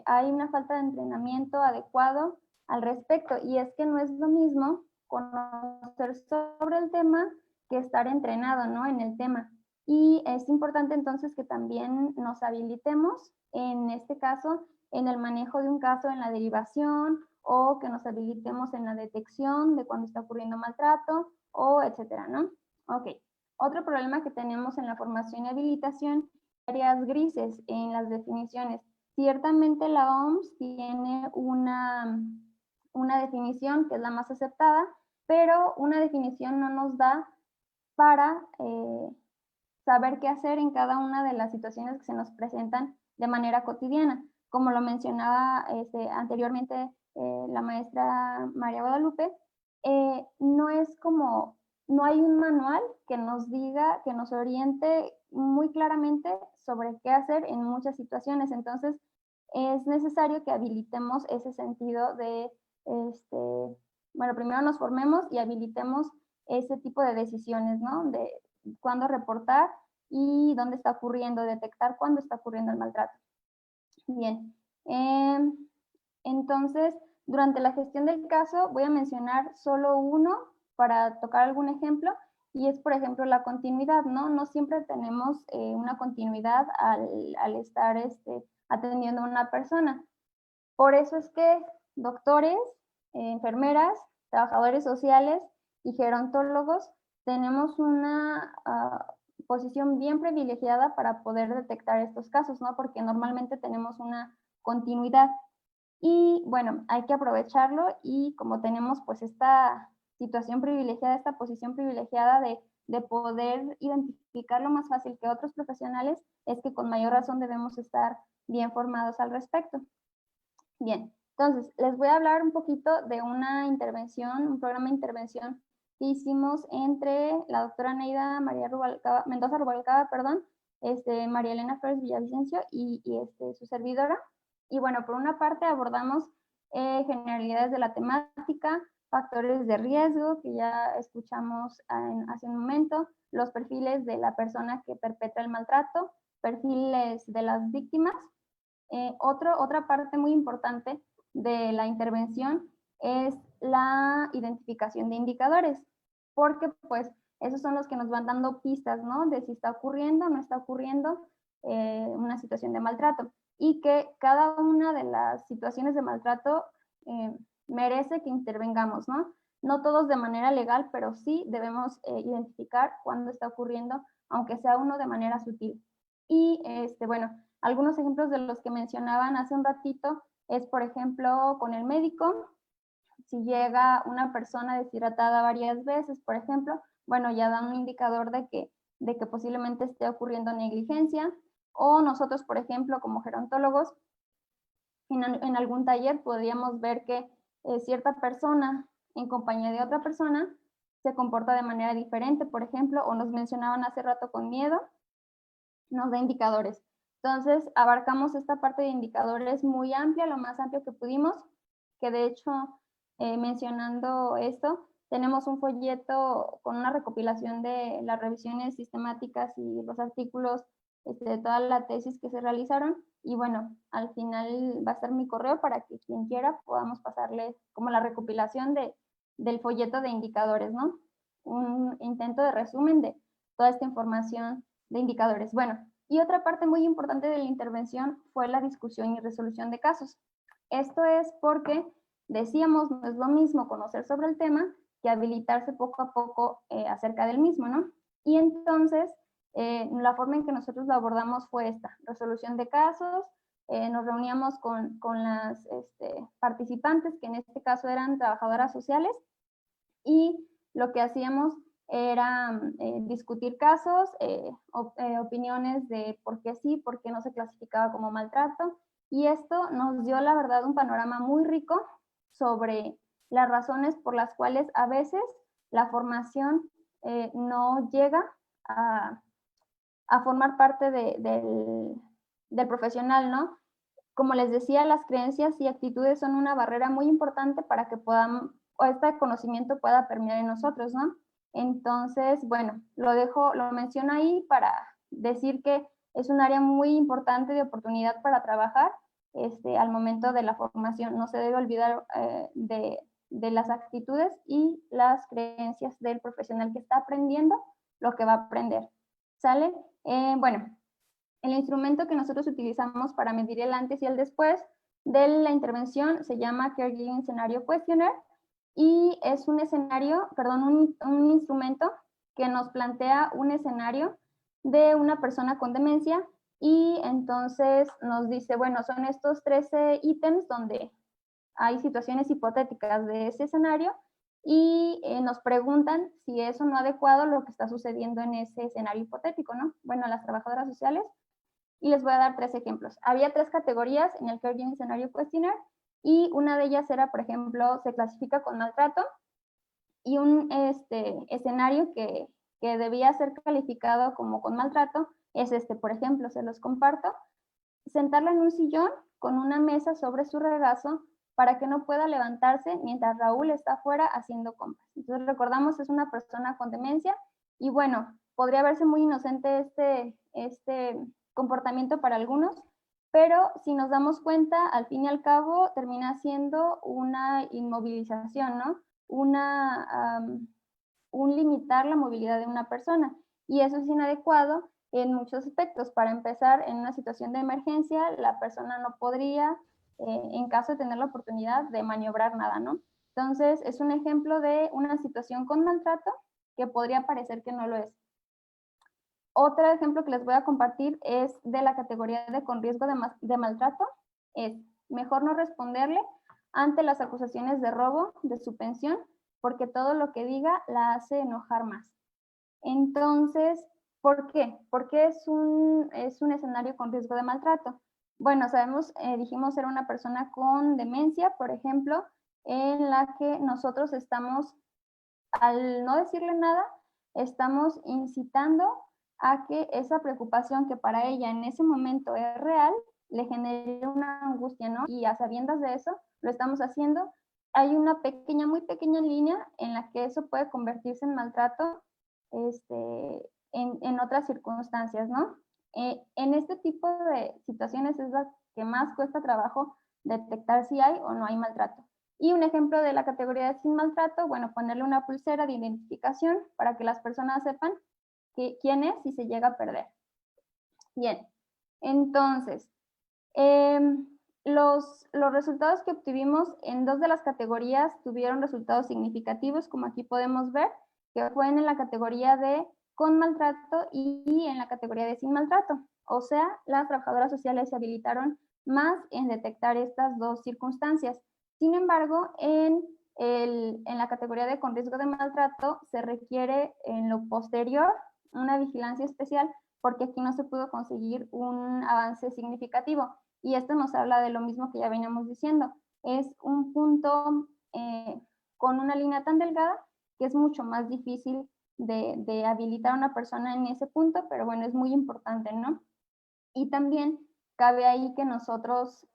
hay una falta de entrenamiento adecuado al respecto, y es que no es lo mismo conocer sobre el tema que estar entrenado, ¿no? En el tema. Y es importante entonces que también nos habilitemos, en este caso, en el manejo de un caso en la derivación, o que nos habilitemos en la detección de cuando está ocurriendo maltrato, o etcétera, ¿no? Ok. Otro problema que tenemos en la formación y habilitación, áreas grises en las definiciones. Ciertamente la OMS tiene una definición que es la más aceptada, pero una definición no nos da para saber qué hacer en cada una de las situaciones que se nos presentan de manera cotidiana. Como lo mencionaba anteriormente la maestra María Guadalupe, no es como, no hay un manual que nos diga, que nos oriente muy claramente sobre qué hacer en muchas situaciones. Entonces, es necesario que habilitemos ese sentido de, bueno, primero nos formemos y habilitemos ese tipo de decisiones, ¿no? De cuándo reportar y dónde está ocurriendo, detectar cuándo está ocurriendo el maltrato. Bien, entonces, durante la gestión del caso voy a mencionar solo uno para tocar algún ejemplo, y es, por ejemplo, la continuidad, ¿no? No siempre tenemos una continuidad al estar atendiendo a una persona. Por eso es que doctores, enfermeras, trabajadores sociales y gerontólogos tenemos una posición bien privilegiada para poder detectar estos casos, ¿no? Porque normalmente tenemos una continuidad. Y bueno, hay que aprovecharlo, y como tenemos pues esta situación privilegiada, esta posición privilegiada de poder identificarlo más fácil que otros profesionales, es que con mayor razón debemos estar bien formados al respecto. Bien, entonces les voy a hablar un poquito de una intervención, un programa de intervención que hicimos entre la doctora Neida Mendoza Rubalcaba, perdón, María Elena Flores Villavicencio y su servidora. Y bueno, por una parte abordamos generalidades de la temática, factores de riesgo que ya escuchamos hace un momento, los perfiles de la persona que perpetra el maltrato, perfiles de las víctimas. Otra parte muy importante de la intervención es la identificación de indicadores, porque pues esos son los que nos van dando pistas, ¿no? De si está ocurriendo o no está ocurriendo una situación de maltrato, y que cada una de las situaciones de maltrato merece que intervengamos, ¿no? No todos de manera legal, pero sí debemos identificar cuándo está ocurriendo, aunque sea uno de manera sutil. Y bueno, algunos ejemplos de los que mencionaban hace un ratito es, por ejemplo, con el médico. Si llega una persona deshidratada varias veces, por ejemplo, bueno, ya da un indicador de que posiblemente esté ocurriendo negligencia. O nosotros, por ejemplo, como gerontólogos, en algún taller podríamos ver que cierta persona en compañía de otra persona se comporta de manera diferente, por ejemplo, o nos mencionaban hace rato con miedo, nos da indicadores. Entonces, abarcamos esta parte de indicadores muy amplia, lo más amplio que pudimos, que de hecho, mencionando esto, tenemos un folleto con una recopilación de las revisiones sistemáticas y los artículos de toda la tesis que se realizaron. Y bueno, al final va a estar mi correo para que quien quiera podamos pasarle como la recopilación del folleto de indicadores, ¿no? Un intento de resumen de toda esta información de indicadores. Bueno, y otra parte muy importante de la intervención fue la discusión y resolución de casos. Esto es porque, decíamos, no es lo mismo conocer sobre el tema que habilitarse poco a poco acerca del mismo, ¿no? Y entonces, la forma en que nosotros lo abordamos fue esta, resolución de casos. Nos reuníamos con las participantes, que en este caso eran trabajadoras sociales, y lo que hacíamos era discutir casos, opiniones de por qué sí, por qué no se clasificaba como maltrato, y esto nos dio, la verdad, un panorama muy rico sobre las razones por las cuales a veces la formación no llega a formar parte del profesional, ¿no? Como les decía, las creencias y actitudes son una barrera muy importante para que podamos, o este conocimiento pueda permear en nosotros, ¿no? Entonces, bueno, lo menciono ahí para decir que es un área muy importante de oportunidad para trabajar al momento de la formación. No se debe olvidar de las actitudes y las creencias del profesional que está aprendiendo lo que va a aprender. ¿Sale? Bueno, el instrumento que nosotros utilizamos para medir el antes y el después de la intervención se llama Caregiving Scenario Questionnaire, y es un instrumento que nos plantea un escenario de una persona con demencia, y entonces nos dice, bueno, son estos 13 ítems donde hay situaciones hipotéticas de ese escenario, y nos preguntan si es o no adecuado lo que está sucediendo en ese escenario hipotético, ¿no? Bueno, las trabajadoras sociales, y les voy a dar 3 ejemplos. Había 3 categorías en el Caregiving Scenario Questionnaire, y una de ellas era, por ejemplo, se clasifica con maltrato, y un escenario que debía ser calificado como con maltrato es por ejemplo, se los comparto: sentarla en un sillón con una mesa sobre su regazo para que no pueda levantarse mientras Raúl está afuera haciendo compras. Entonces, recordamos, es una persona con demencia, y bueno, podría verse muy inocente este comportamiento para algunos, pero si nos damos cuenta, al fin y al cabo termina siendo una inmovilización, ¿no? Un limitar la movilidad de una persona, y eso es inadecuado en muchos aspectos. Para empezar, en una situación de emergencia, la persona no podría, en caso de tener la oportunidad, de maniobrar nada, ¿no? Entonces, es un ejemplo de una situación con maltrato que podría parecer que no lo es. Otro ejemplo que les voy a compartir es de la categoría de con riesgo de maltrato. Es mejor no responderle ante las acusaciones de robo de su pensión, porque todo lo que diga la hace enojar más. Entonces, ¿por qué? ¿Por qué es un escenario con riesgo de maltrato? Bueno, sabemos, dijimos, era una persona con demencia, por ejemplo, en la que nosotros estamos, al no decirle nada, estamos incitando a que esa preocupación que para ella en ese momento es real, le genere una angustia, ¿no? Y a sabiendas de eso, lo estamos haciendo hay una pequeña, muy pequeña línea en la que eso puede convertirse en maltrato en otras circunstancias, ¿no? En este tipo de situaciones es la que más cuesta trabajo detectar si hay o no hay maltrato. Y un ejemplo de la categoría de sin maltrato, bueno, ponerle una pulsera de identificación para que las personas sepan quién es si se llega a perder. Bien, entonces, los resultados que obtuvimos en 2 de las categorías tuvieron resultados significativos, como aquí podemos ver, que fue en la categoría de con maltrato y en la categoría de sin maltrato. O sea, las trabajadoras sociales se habilitaron más en detectar estas 2 circunstancias. Sin embargo, en la categoría de con riesgo de maltrato se requiere en lo posterior una vigilancia especial porque aquí no se pudo conseguir un avance significativo. Y esto nos habla de lo mismo que ya veníamos diciendo. Es un punto con una línea tan delgada que es mucho más difícil de habilitar a una persona en ese punto, pero bueno, es muy importante, ¿no? Y también cabe ahí que nosotros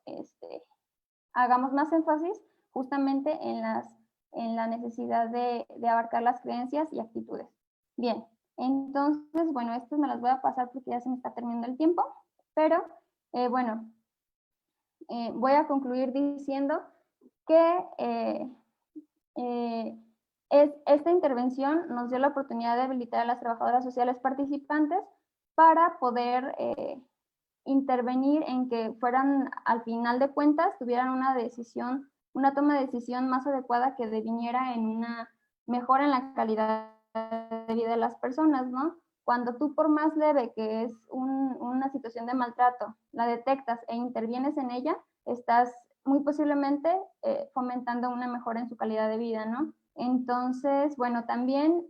hagamos más énfasis justamente en la necesidad de abarcar las creencias y actitudes. Bien, entonces, bueno, estas me las voy a pasar porque ya se me está terminando el tiempo, pero bueno, voy a concluir diciendo que esta intervención nos dio la oportunidad de habilitar a las trabajadoras sociales participantes para poder intervenir en que fueran, al final de cuentas, tuvieran una toma de decisión más adecuada que deviniera en una mejora en la calidad de vida de las personas, ¿no? Cuando tú, por más leve que es una situación de maltrato, la detectas e intervienes en ella, estás muy posiblemente fomentando una mejora en su calidad de vida, ¿no? Entonces, bueno, también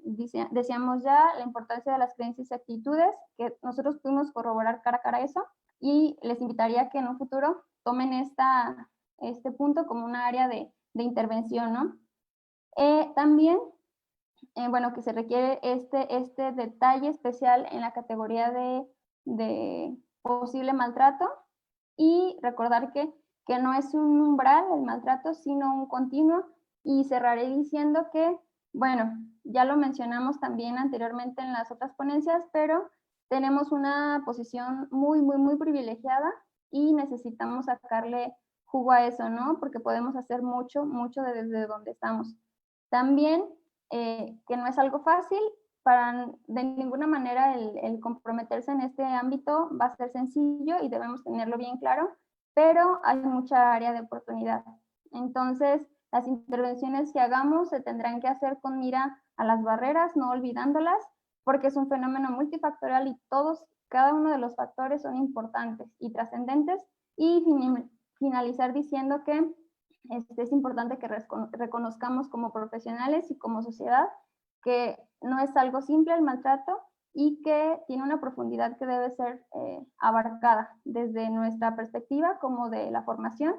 decíamos ya la importancia de las creencias y actitudes, que nosotros pudimos corroborar cara a cara eso, y les invitaría a que en un futuro tomen este punto como una área de intervención, ¿no? También, bueno, que se requiere este detalle especial en la categoría de posible maltrato y recordar que no es un umbral el maltrato, sino un continuo. Y cerraré diciendo que, bueno, ya lo mencionamos también anteriormente en las otras ponencias, pero tenemos una posición muy, muy, muy privilegiada y necesitamos sacarle jugo a eso, ¿no? Porque podemos hacer mucho, mucho desde donde estamos. También que no es algo fácil, de ninguna manera el comprometerse en este ámbito va a ser sencillo y debemos tenerlo bien claro, pero hay mucha área de oportunidad. Entonces, las intervenciones que hagamos se tendrán que hacer con mira a las barreras, no olvidándolas, porque es un fenómeno multifactorial y cada uno de los factores son importantes y trascendentes. Y finalizar diciendo que es importante que reconozcamos como profesionales y como sociedad que no es algo simple el maltrato y que tiene una profundidad que debe ser abarcada desde nuestra perspectiva como de la formación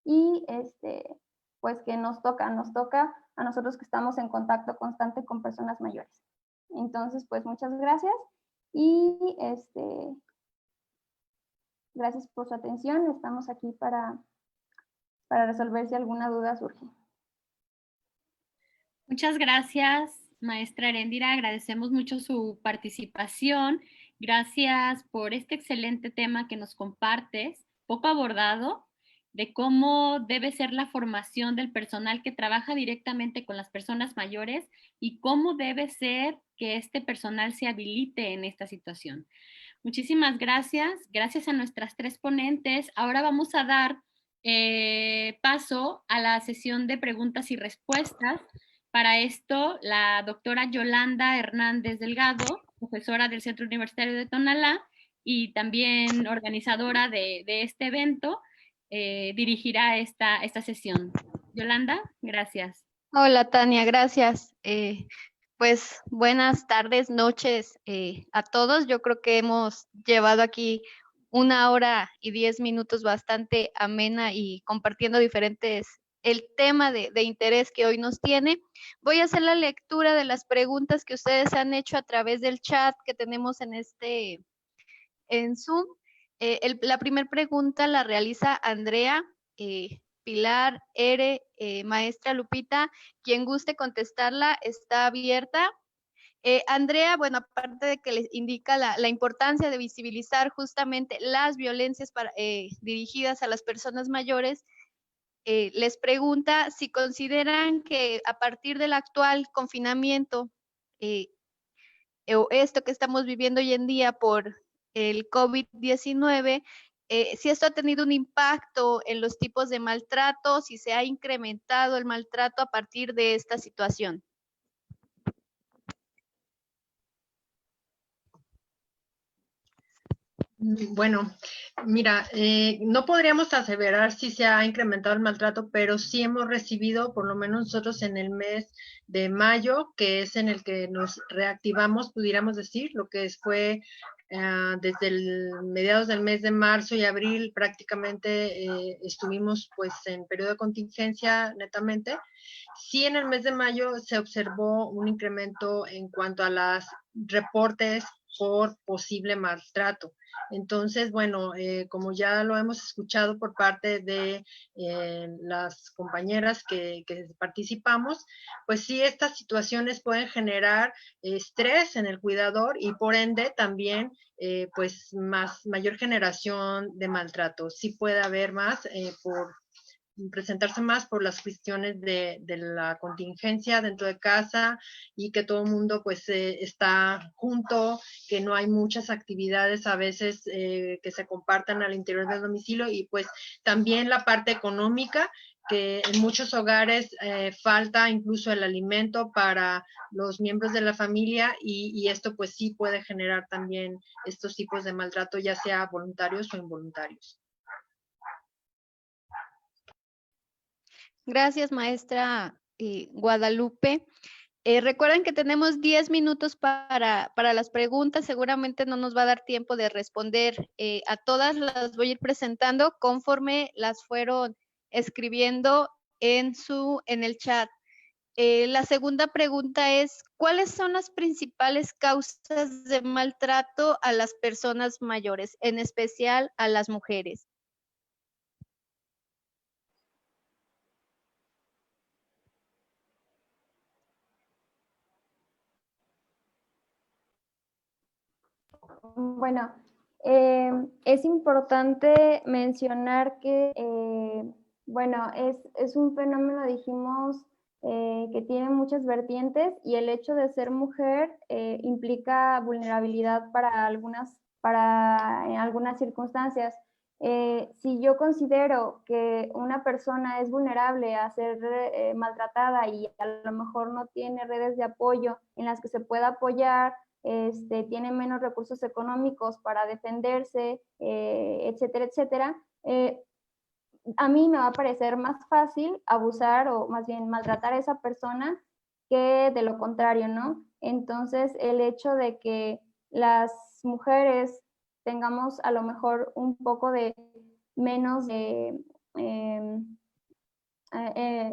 y pues que nos toca a nosotros que estamos en contacto constante con personas mayores. Entonces, pues muchas gracias y gracias por su atención. Estamos aquí para resolver si alguna duda surge. Muchas gracias, maestra Heréndira. Agradecemos mucho su participación. Gracias por este excelente tema que nos compartes, poco abordado, de cómo debe ser la formación del personal que trabaja directamente con las personas mayores y cómo debe ser que este personal se habilite en esta situación. Muchísimas gracias. Gracias a nuestras 3 ponentes. Ahora vamos a dar paso a la sesión de preguntas y respuestas. Para esto, la doctora Yolanda Hernández Delgado, profesora del Centro Universitario de Tonalá y también organizadora de este evento, dirigirá esta sesión. Yolanda, gracias. Hola Tania, gracias. Pues buenas tardes, noches a todos. Yo creo que hemos llevado aquí 1 hora y 10 minutos bastante amena y compartiendo el tema de interés que hoy nos tiene. Voy a hacer la lectura de las preguntas que ustedes han hecho a través del chat que tenemos en Zoom. La primera pregunta la realiza Andrea Pilar, Ere, maestra Lupita, quien guste contestarla está abierta. Andrea, bueno, aparte de que les indica la importancia de visibilizar justamente las violencias dirigidas a las personas mayores, les pregunta si consideran que a partir del actual confinamiento o esto que estamos viviendo hoy en día por el COVID-19, si esto ha tenido un impacto en los tipos de maltrato, si se ha incrementado el maltrato a partir de esta situación. Bueno, mira, no podríamos aseverar si se ha incrementado el maltrato, pero sí hemos recibido, por lo menos nosotros en el mes de mayo, que es en el que nos reactivamos, pudiéramos decir, lo que fue desde mediados del mes de marzo y abril, prácticamente estuvimos pues en periodo de contingencia netamente. Sí, en el mes de mayo se observó un incremento en cuanto a los reportes por posible maltrato. Entonces, bueno, como ya lo hemos escuchado por parte de las compañeras que participamos, pues sí, estas situaciones pueden generar estrés en el cuidador y por ende también pues mayor generación de maltrato. Sí puede haber más por presentarse más por las cuestiones de la contingencia dentro de casa y que todo el mundo pues está junto, que no hay muchas actividades a veces que se compartan al interior del domicilio y pues también la parte económica, que en muchos hogares falta incluso el alimento para los miembros de la familia y esto pues sí puede generar también estos tipos de maltrato, ya sea voluntarios o involuntarios. Gracias, maestra Guadalupe. Recuerden que tenemos 10 minutos para las preguntas. Seguramente no nos va a dar tiempo de responder a todas. Las voy a ir presentando conforme las fueron escribiendo en el chat. La segunda pregunta es, ¿cuáles son las principales causas de maltrato a las personas mayores, en especial a las mujeres? Bueno, es importante mencionar que, bueno, es un fenómeno, dijimos, que tiene muchas vertientes y el hecho de ser mujer implica vulnerabilidad en algunas circunstancias. Si yo considero que una persona es vulnerable a ser maltratada y a lo mejor no tiene redes de apoyo en las que se pueda apoyar, tiene menos recursos económicos para defenderse, etcétera, etcétera, a mí me va a parecer más fácil abusar o más bien maltratar a esa persona que de lo contrario, ¿no? Entonces, el hecho de que las mujeres tengamos a lo mejor un poco de menos de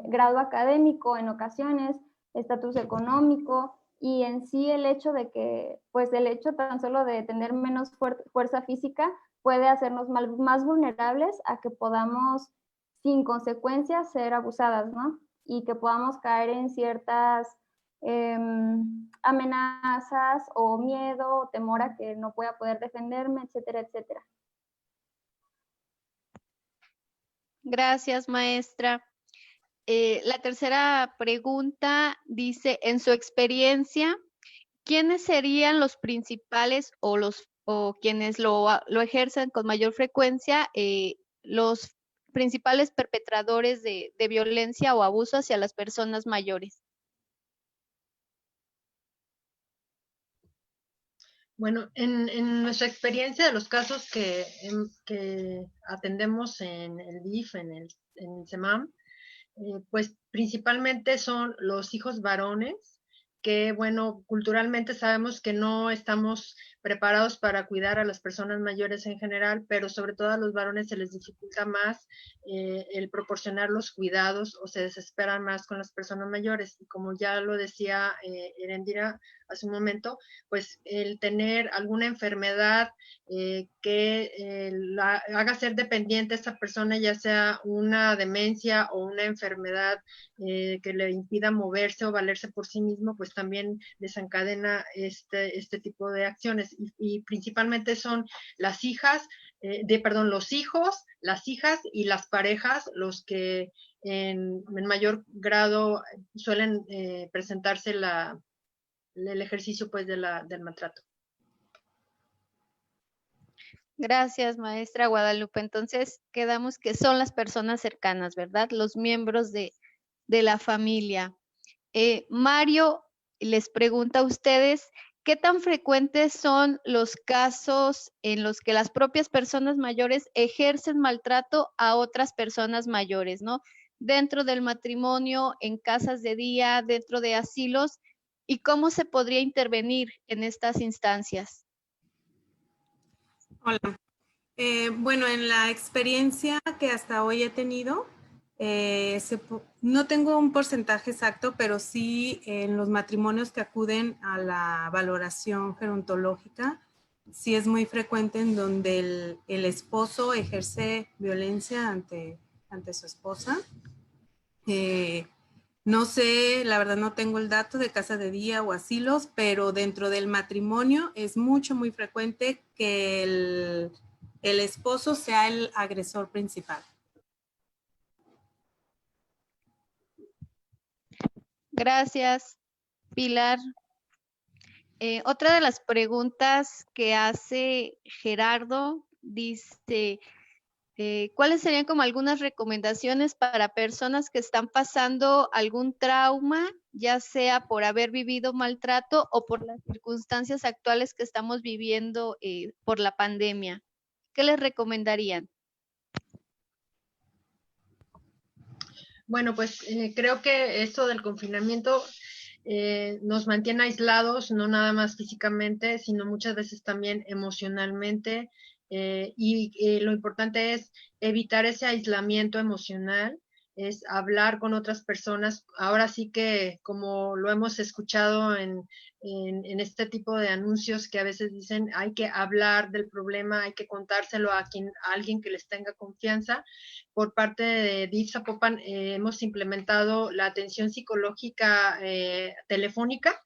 grado académico en ocasiones, estatus económico, y en sí el hecho de que, pues el hecho tan solo de tener menos fuerza física puede hacernos más vulnerables a que podamos sin consecuencias ser abusadas, ¿no? Y que podamos caer en ciertas amenazas o miedo o temor a que no pueda poder defenderme, etcétera, etcétera. Gracias, maestra. La tercera pregunta dice, en su experiencia, ¿quiénes serían los principales o quienes lo ejercen con mayor frecuencia, los principales perpetradores de violencia o abuso hacia las personas mayores? Bueno, en nuestra experiencia de los casos que atendemos en el DIF, en el CEMAM, pues principalmente son los hijos varones, que bueno, culturalmente sabemos que no estamos preparados para cuidar a las personas mayores en general, pero sobre todo a los varones se les dificulta más el proporcionar los cuidados o se desesperan más con las personas mayores. Y como ya lo decía Erendira hace un momento, pues el tener alguna enfermedad que la haga ser dependiente a esta persona, ya sea una demencia o una enfermedad que le impida moverse o valerse por sí mismo, pues también desencadena este tipo de acciones. Y principalmente son las hijas, los hijos, las hijas y las parejas los que en mayor grado suelen presentarse el ejercicio pues del maltrato. Gracias, maestra Guadalupe. Entonces, quedamos que son las personas cercanas, ¿verdad? Los miembros de la familia. Mario les pregunta a ustedes, ¿qué tan frecuentes son los casos en los que las propias personas mayores ejercen maltrato a otras personas mayores, ¿no? Dentro del matrimonio, en casas de día, dentro de asilos, ¿y cómo se podría intervenir en estas instancias? Hola. Bueno, en la experiencia que hasta hoy he tenido, no tengo un porcentaje exacto, pero sí en los matrimonios que acuden a la valoración gerontológica, sí es muy frecuente en donde el esposo ejerce violencia ante su esposa. No sé, la verdad no tengo el dato de casa de día o asilos, pero dentro del matrimonio es muy frecuente que el esposo sea el agresor principal. Gracias, Pilar. Otra de las preguntas que hace Gerardo dice, ¿cuáles serían como algunas recomendaciones para personas que están pasando algún trauma, ya sea por haber vivido maltrato o por las circunstancias actuales que estamos viviendo por la pandemia? ¿Qué les recomendarían? Bueno, pues creo que esto del confinamiento nos mantiene aislados, no nada más físicamente, sino muchas veces también emocionalmente. Y lo importante es evitar ese aislamiento emocional, es hablar con otras personas. Ahora sí que, como lo hemos escuchado en este tipo de anuncios que a veces dicen, hay que hablar del problema, hay que contárselo a alguien que les tenga confianza. Por parte de DIF Zapopan hemos implementado la atención psicológica telefónica.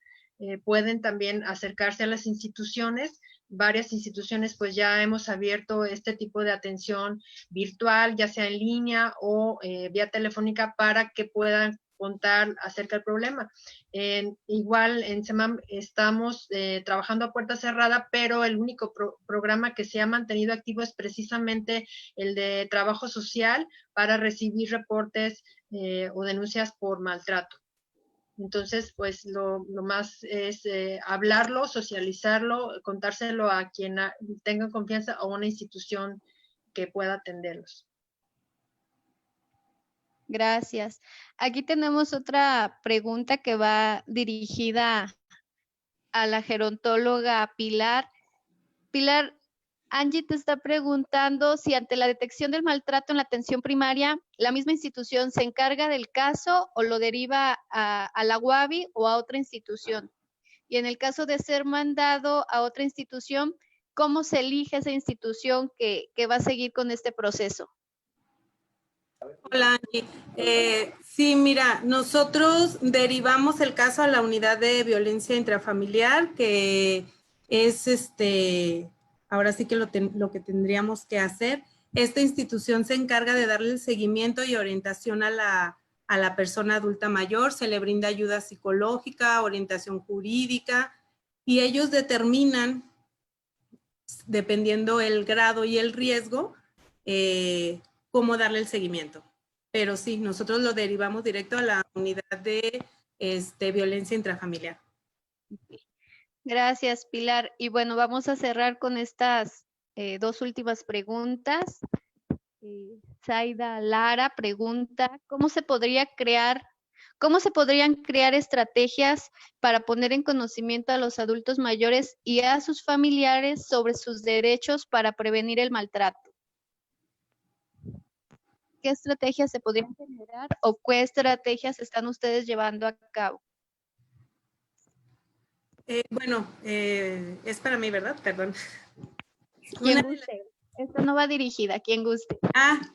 Pueden también acercarse a las instituciones. Varias instituciones pues ya hemos abierto este tipo de atención virtual, ya sea en línea o vía telefónica, para que puedan contar acerca del problema. Igual en CEMAM estamos trabajando a puerta cerrada, pero el único programa que se ha mantenido activo es precisamente el de trabajo social para recibir reportes o denuncias por maltrato. Entonces, pues lo más es hablarlo, socializarlo, contárselo a quien tenga confianza o una institución que pueda atenderlos. Gracias. Aquí tenemos otra pregunta que va dirigida a la gerontóloga Pilar. Pilar, Angie te está preguntando si ante la detección del maltrato en la atención primaria, la misma institución se encarga del caso o lo deriva a la UABI o a otra institución. Y en el caso de ser mandado a otra institución, ¿cómo se elige esa institución que va a seguir con este proceso? Hola, Angie. Sí, mira, nosotros derivamos el caso a la unidad de violencia intrafamiliar, que es ahora sí que lo que tendríamos que hacer. Esta institución se encarga de darle el seguimiento y orientación a la persona adulta mayor, se le brinda ayuda psicológica, orientación jurídica, y ellos determinan, dependiendo el grado y el riesgo, cómo darle el seguimiento. Pero sí, nosotros lo derivamos directo a la unidad de violencia intrafamiliar. Gracias, Pilar. Y bueno, vamos a cerrar con estas dos últimas preguntas. Zaida Lara pregunta, ¿cómo se podría crear ¿Cómo se podrían crear estrategias para poner en conocimiento a los adultos mayores y a sus familiares sobre sus derechos para prevenir el maltrato? ¿Qué estrategias se podrían generar o qué estrategias están ustedes llevando a cabo? Es para mí, ¿verdad? Perdón. Quien guste. Esto no va dirigida, quien guste.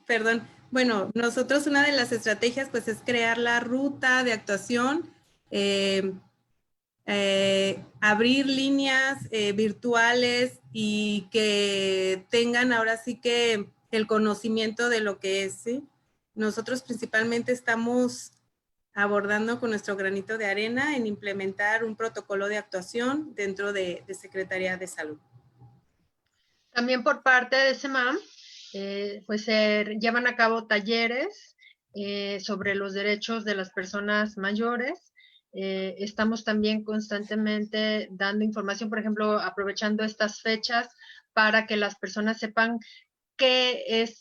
Perdón. Bueno, nosotros una de las estrategias pues es crear la ruta de actuación, abrir líneas virtuales y que tengan ahora sí que el conocimiento de lo que es, ¿sí? Nosotros principalmente estamos abordando con nuestro granito de arena en implementar un protocolo de actuación dentro de Secretaría de Salud. También por parte de SEMAM, pues se llevan a cabo talleres sobre los derechos de las personas mayores. Estamos también constantemente dando información, por ejemplo, aprovechando estas fechas para que las personas sepan qué es,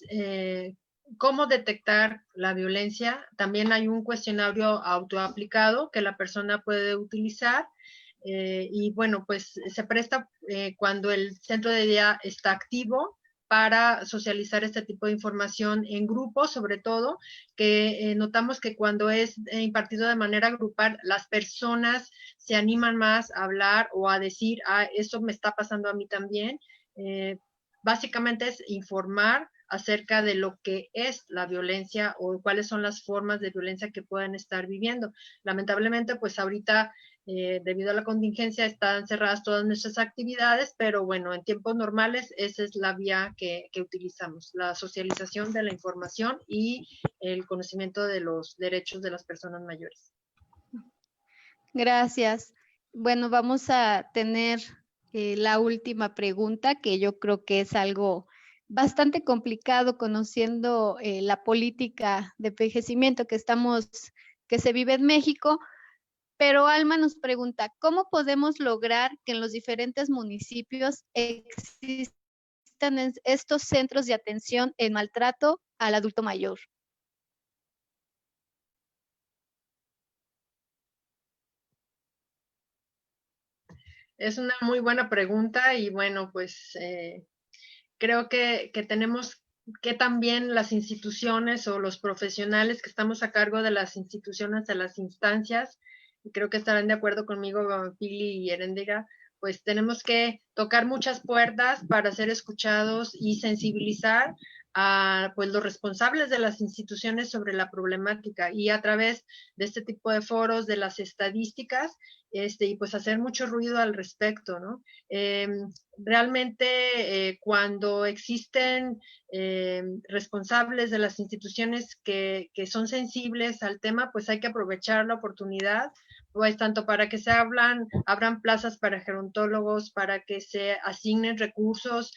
cómo detectar la violencia. También hay un cuestionario autoaplicado que la persona puede utilizar. Y bueno, pues se presta cuando el centro de día está activo para socializar este tipo de información en grupo, sobre todo, que notamos que cuando es impartido de manera grupal, las personas se animan más a hablar o a decir, eso me está pasando a mí también. Básicamente es informar acerca de lo que es la violencia o cuáles son las formas de violencia que pueden estar viviendo. Lamentablemente, pues ahorita debido a la contingencia están cerradas todas nuestras actividades, pero bueno, en tiempos normales esa es la vía que utilizamos, la socialización de la información y el conocimiento de los derechos de las personas mayores. Gracias. Bueno, vamos a tener la última pregunta, que yo creo que es algo bastante complicado conociendo la política de envejecimiento que se vive en México. Pero Alma nos pregunta, ¿cómo podemos lograr que en los diferentes municipios existan estos centros de atención en maltrato al adulto mayor? Es una muy buena pregunta y bueno, pues creo que tenemos que también las instituciones o los profesionales que estamos a cargo de las instituciones, de las instancias, y creo que estarán de acuerdo conmigo, Pili y Erendira, pues tenemos que tocar muchas puertas para ser escuchados y sensibilizar a pues, los responsables de las instituciones sobre la problemática y a través de este tipo de foros, de las estadísticas, y pues hacer mucho ruido al respecto, ¿no? Realmente cuando existen responsables de las instituciones que son sensibles al tema, pues hay que aprovechar la oportunidad, pues tanto para que se abran plazas para gerontólogos, para que se asignen recursos,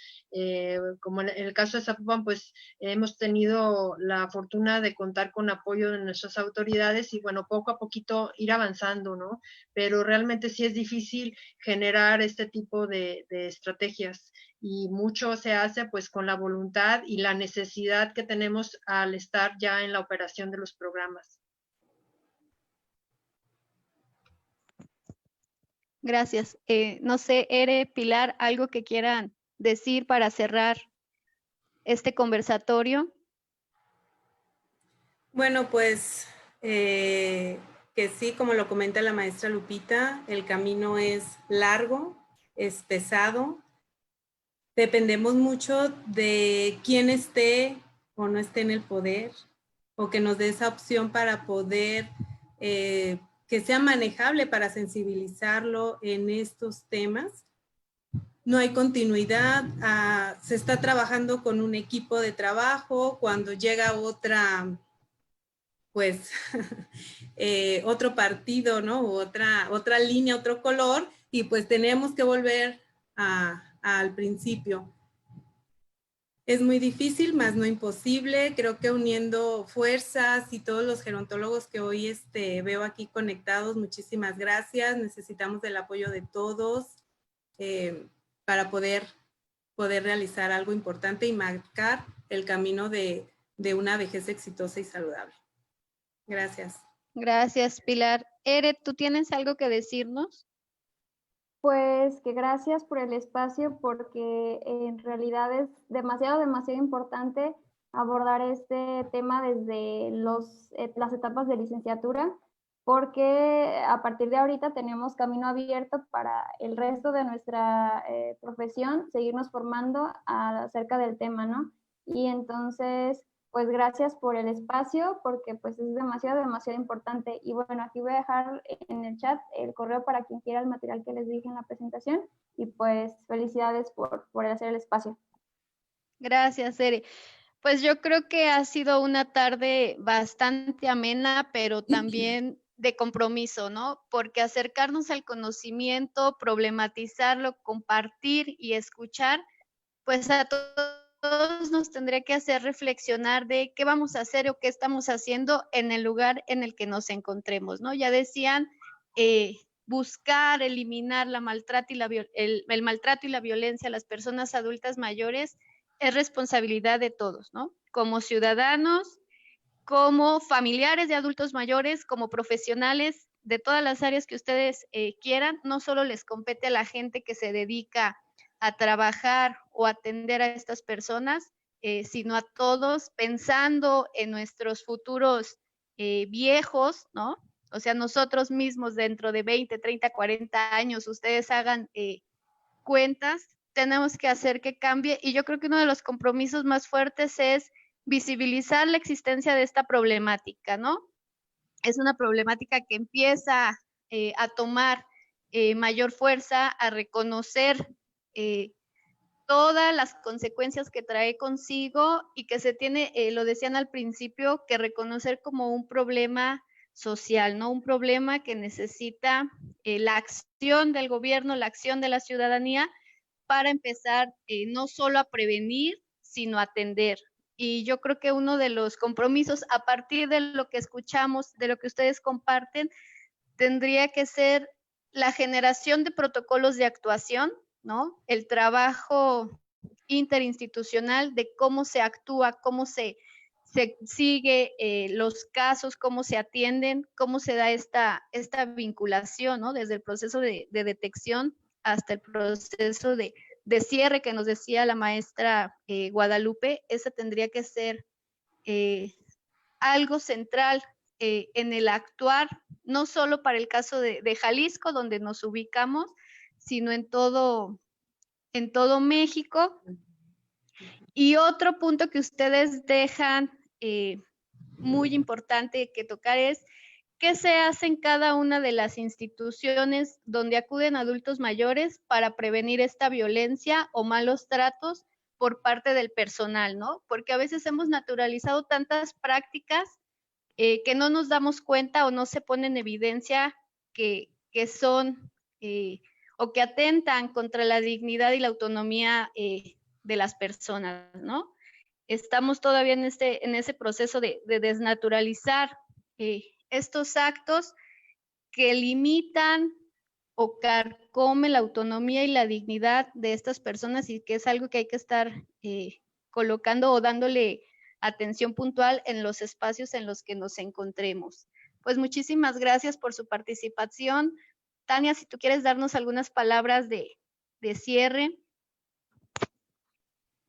como en el caso de Zapopan, pues hemos tenido la fortuna de contar con apoyo de nuestras autoridades y bueno, poco a poquito ir avanzando, ¿no? Pero realmente sí es difícil generar este tipo de estrategias y mucho se hace pues con la voluntad y la necesidad que tenemos al estar ya en la operación de los programas. Gracias. No sé, Ere, Pilar, algo que quieran decir para cerrar este conversatorio. Bueno, pues que sí, como lo comenta la maestra Lupita, el camino es largo, es pesado. Dependemos mucho de quién esté o no esté en el poder, o que nos dé esa opción para poder que sea manejable para sensibilizarlo en estos temas. No hay continuidad, se está trabajando con un equipo de trabajo, cuando llega otra, pues, otro partido, ¿no? Otra línea, otro color, y pues tenemos que volver al principio. Es muy difícil, más no imposible. Creo que uniendo fuerzas y todos los gerontólogos que hoy veo aquí conectados, muchísimas gracias. Necesitamos del apoyo de todos para poder realizar algo importante y marcar el camino de una vejez exitosa y saludable. Gracias. Gracias, Pilar. Ere, ¿tú tienes algo que decirnos? Pues que gracias por el espacio porque en realidad es demasiado, demasiado importante abordar este tema desde las etapas de licenciatura, porque a partir de ahorita tenemos camino abierto para el resto de nuestra profesión, seguirnos formando acerca del tema, ¿no? Y entonces, pues gracias por el espacio, porque pues es demasiado, demasiado importante. Y bueno, aquí voy a dejar en el chat el correo para quien quiera el material que les dije en la presentación. Y pues felicidades por hacer el espacio. Gracias, Ere. Pues yo creo que ha sido una tarde bastante amena, pero también de compromiso, ¿no? Porque acercarnos al conocimiento, problematizarlo, compartir y escuchar, pues a todos nos tendría que hacer reflexionar de qué vamos a hacer o qué estamos haciendo en el lugar en el que nos encontremos, ¿no? Ya decían, buscar eliminar la maltrato y el maltrato y la violencia a las personas adultas mayores es responsabilidad de todos, ¿no? Como ciudadanos, como familiares de adultos mayores, como profesionales de todas las áreas que ustedes quieran, no solo les compete a la gente que se dedica a trabajar o atender a estas personas, sino a todos, pensando en nuestros futuros viejos, ¿no? O sea, nosotros mismos dentro de 20, 30, 40 años, ustedes hagan cuentas, tenemos que hacer que cambie y yo creo que uno de los compromisos más fuertes es visibilizar la existencia de esta problemática, ¿no? Es una problemática que empieza a tomar mayor fuerza, a reconocer todas las consecuencias que trae consigo y que se tiene, lo decían al principio, que reconocer como un problema social, ¿no? Un problema que necesita la acción del gobierno, la acción de la ciudadanía para empezar no solo a prevenir, sino a atender. Y yo creo que uno de los compromisos, a partir de lo que escuchamos, de lo que ustedes comparten, tendría que ser la generación de protocolos de actuación, ¿no? El trabajo interinstitucional de cómo se actúa, cómo se sigue los casos, cómo se atienden, cómo se da esta vinculación, ¿no? Desde el proceso de detección hasta el proceso de cierre que nos decía la maestra Guadalupe, esa tendría que ser algo central en el actuar, no solo para el caso de Jalisco, donde nos ubicamos, sino en todo México. Y otro punto que ustedes dejan muy importante que tocar es qué se hace en cada una de las instituciones donde acuden adultos mayores para prevenir esta violencia o malos tratos por parte del personal, ¿no? Porque a veces hemos naturalizado tantas prácticas que no nos damos cuenta o no se pone en evidencia que son o que atentan contra la dignidad y la autonomía de las personas, ¿no? Estamos todavía en ese proceso de desnaturalizar estos actos que limitan o carcomen la autonomía y la dignidad de estas personas y que es algo que hay que estar colocando o dándole atención puntual en los espacios en los que nos encontremos. Pues muchísimas gracias por su participación. Tania, si tú quieres darnos algunas palabras de cierre.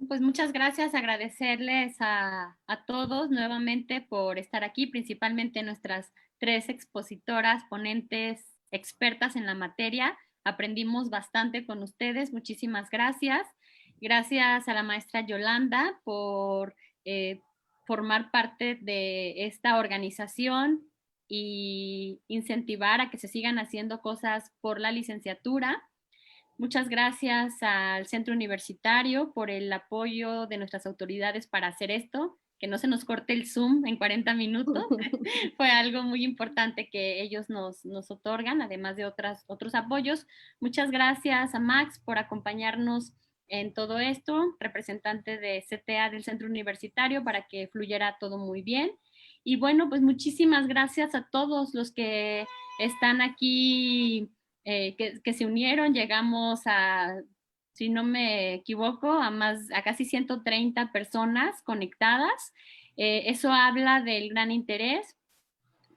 Pues muchas gracias, agradecerles a todos nuevamente por estar aquí, principalmente nuestras 3 expositoras, ponentes, expertas en la materia. Aprendimos bastante con ustedes, muchísimas gracias. Gracias a la maestra Yolanda por formar parte de esta organización y incentivar a que se sigan haciendo cosas por la licenciatura. Muchas gracias al Centro Universitario por el apoyo de nuestras autoridades para hacer esto, que no se nos corte el Zoom en 40 minutos. Fue algo muy importante que ellos nos otorgan, además de otros apoyos. Muchas gracias a Max por acompañarnos en todo esto, representante de CTA del Centro Universitario, para que fluyera todo muy bien. Y bueno, pues muchísimas gracias a todos los que están aquí, que se unieron. Llegamos a, si no me equivoco, a casi 130 personas conectadas. Eso habla del gran interés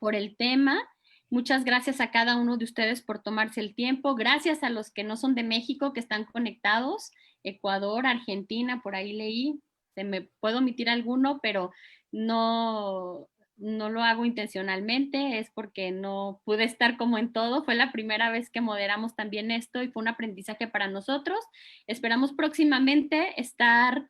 por el tema. Muchas gracias a cada uno de ustedes por tomarse el tiempo. Gracias a los que no son de México, que están conectados. Ecuador, Argentina, por ahí leí. Se me puedo omitir alguno, pero no lo hago intencionalmente. Es porque no pude estar como en todo. Fue la primera vez que moderamos también esto y fue un aprendizaje para nosotros. Esperamos próximamente estar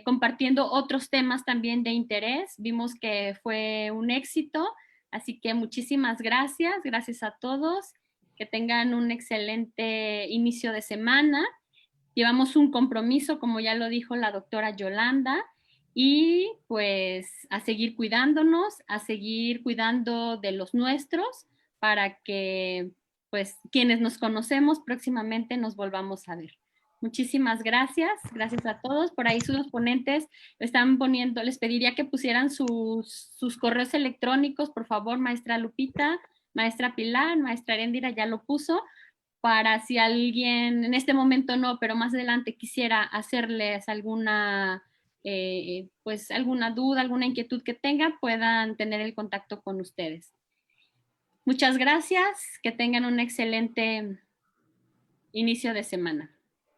compartiendo otros temas también de interés. Vimos que fue un éxito. Así que muchísimas gracias a todos, que tengan un excelente inicio de semana. Llevamos un compromiso, como ya lo dijo la doctora Yolanda, y pues a seguir cuidándonos, a seguir cuidando de los nuestros, para que pues quienes nos conocemos próximamente nos volvamos a ver. Muchísimas gracias a todos. Por ahí sus ponentes están poniendo, les pediría que pusieran sus correos electrónicos, por favor, maestra Lupita, maestra Pilar, maestra Eréndira ya lo puso, para si alguien, en este momento no, pero más adelante quisiera hacerles alguna, pues alguna duda, alguna inquietud que tengan, puedan tener el contacto con ustedes. Muchas gracias, que tengan un excelente inicio de semana.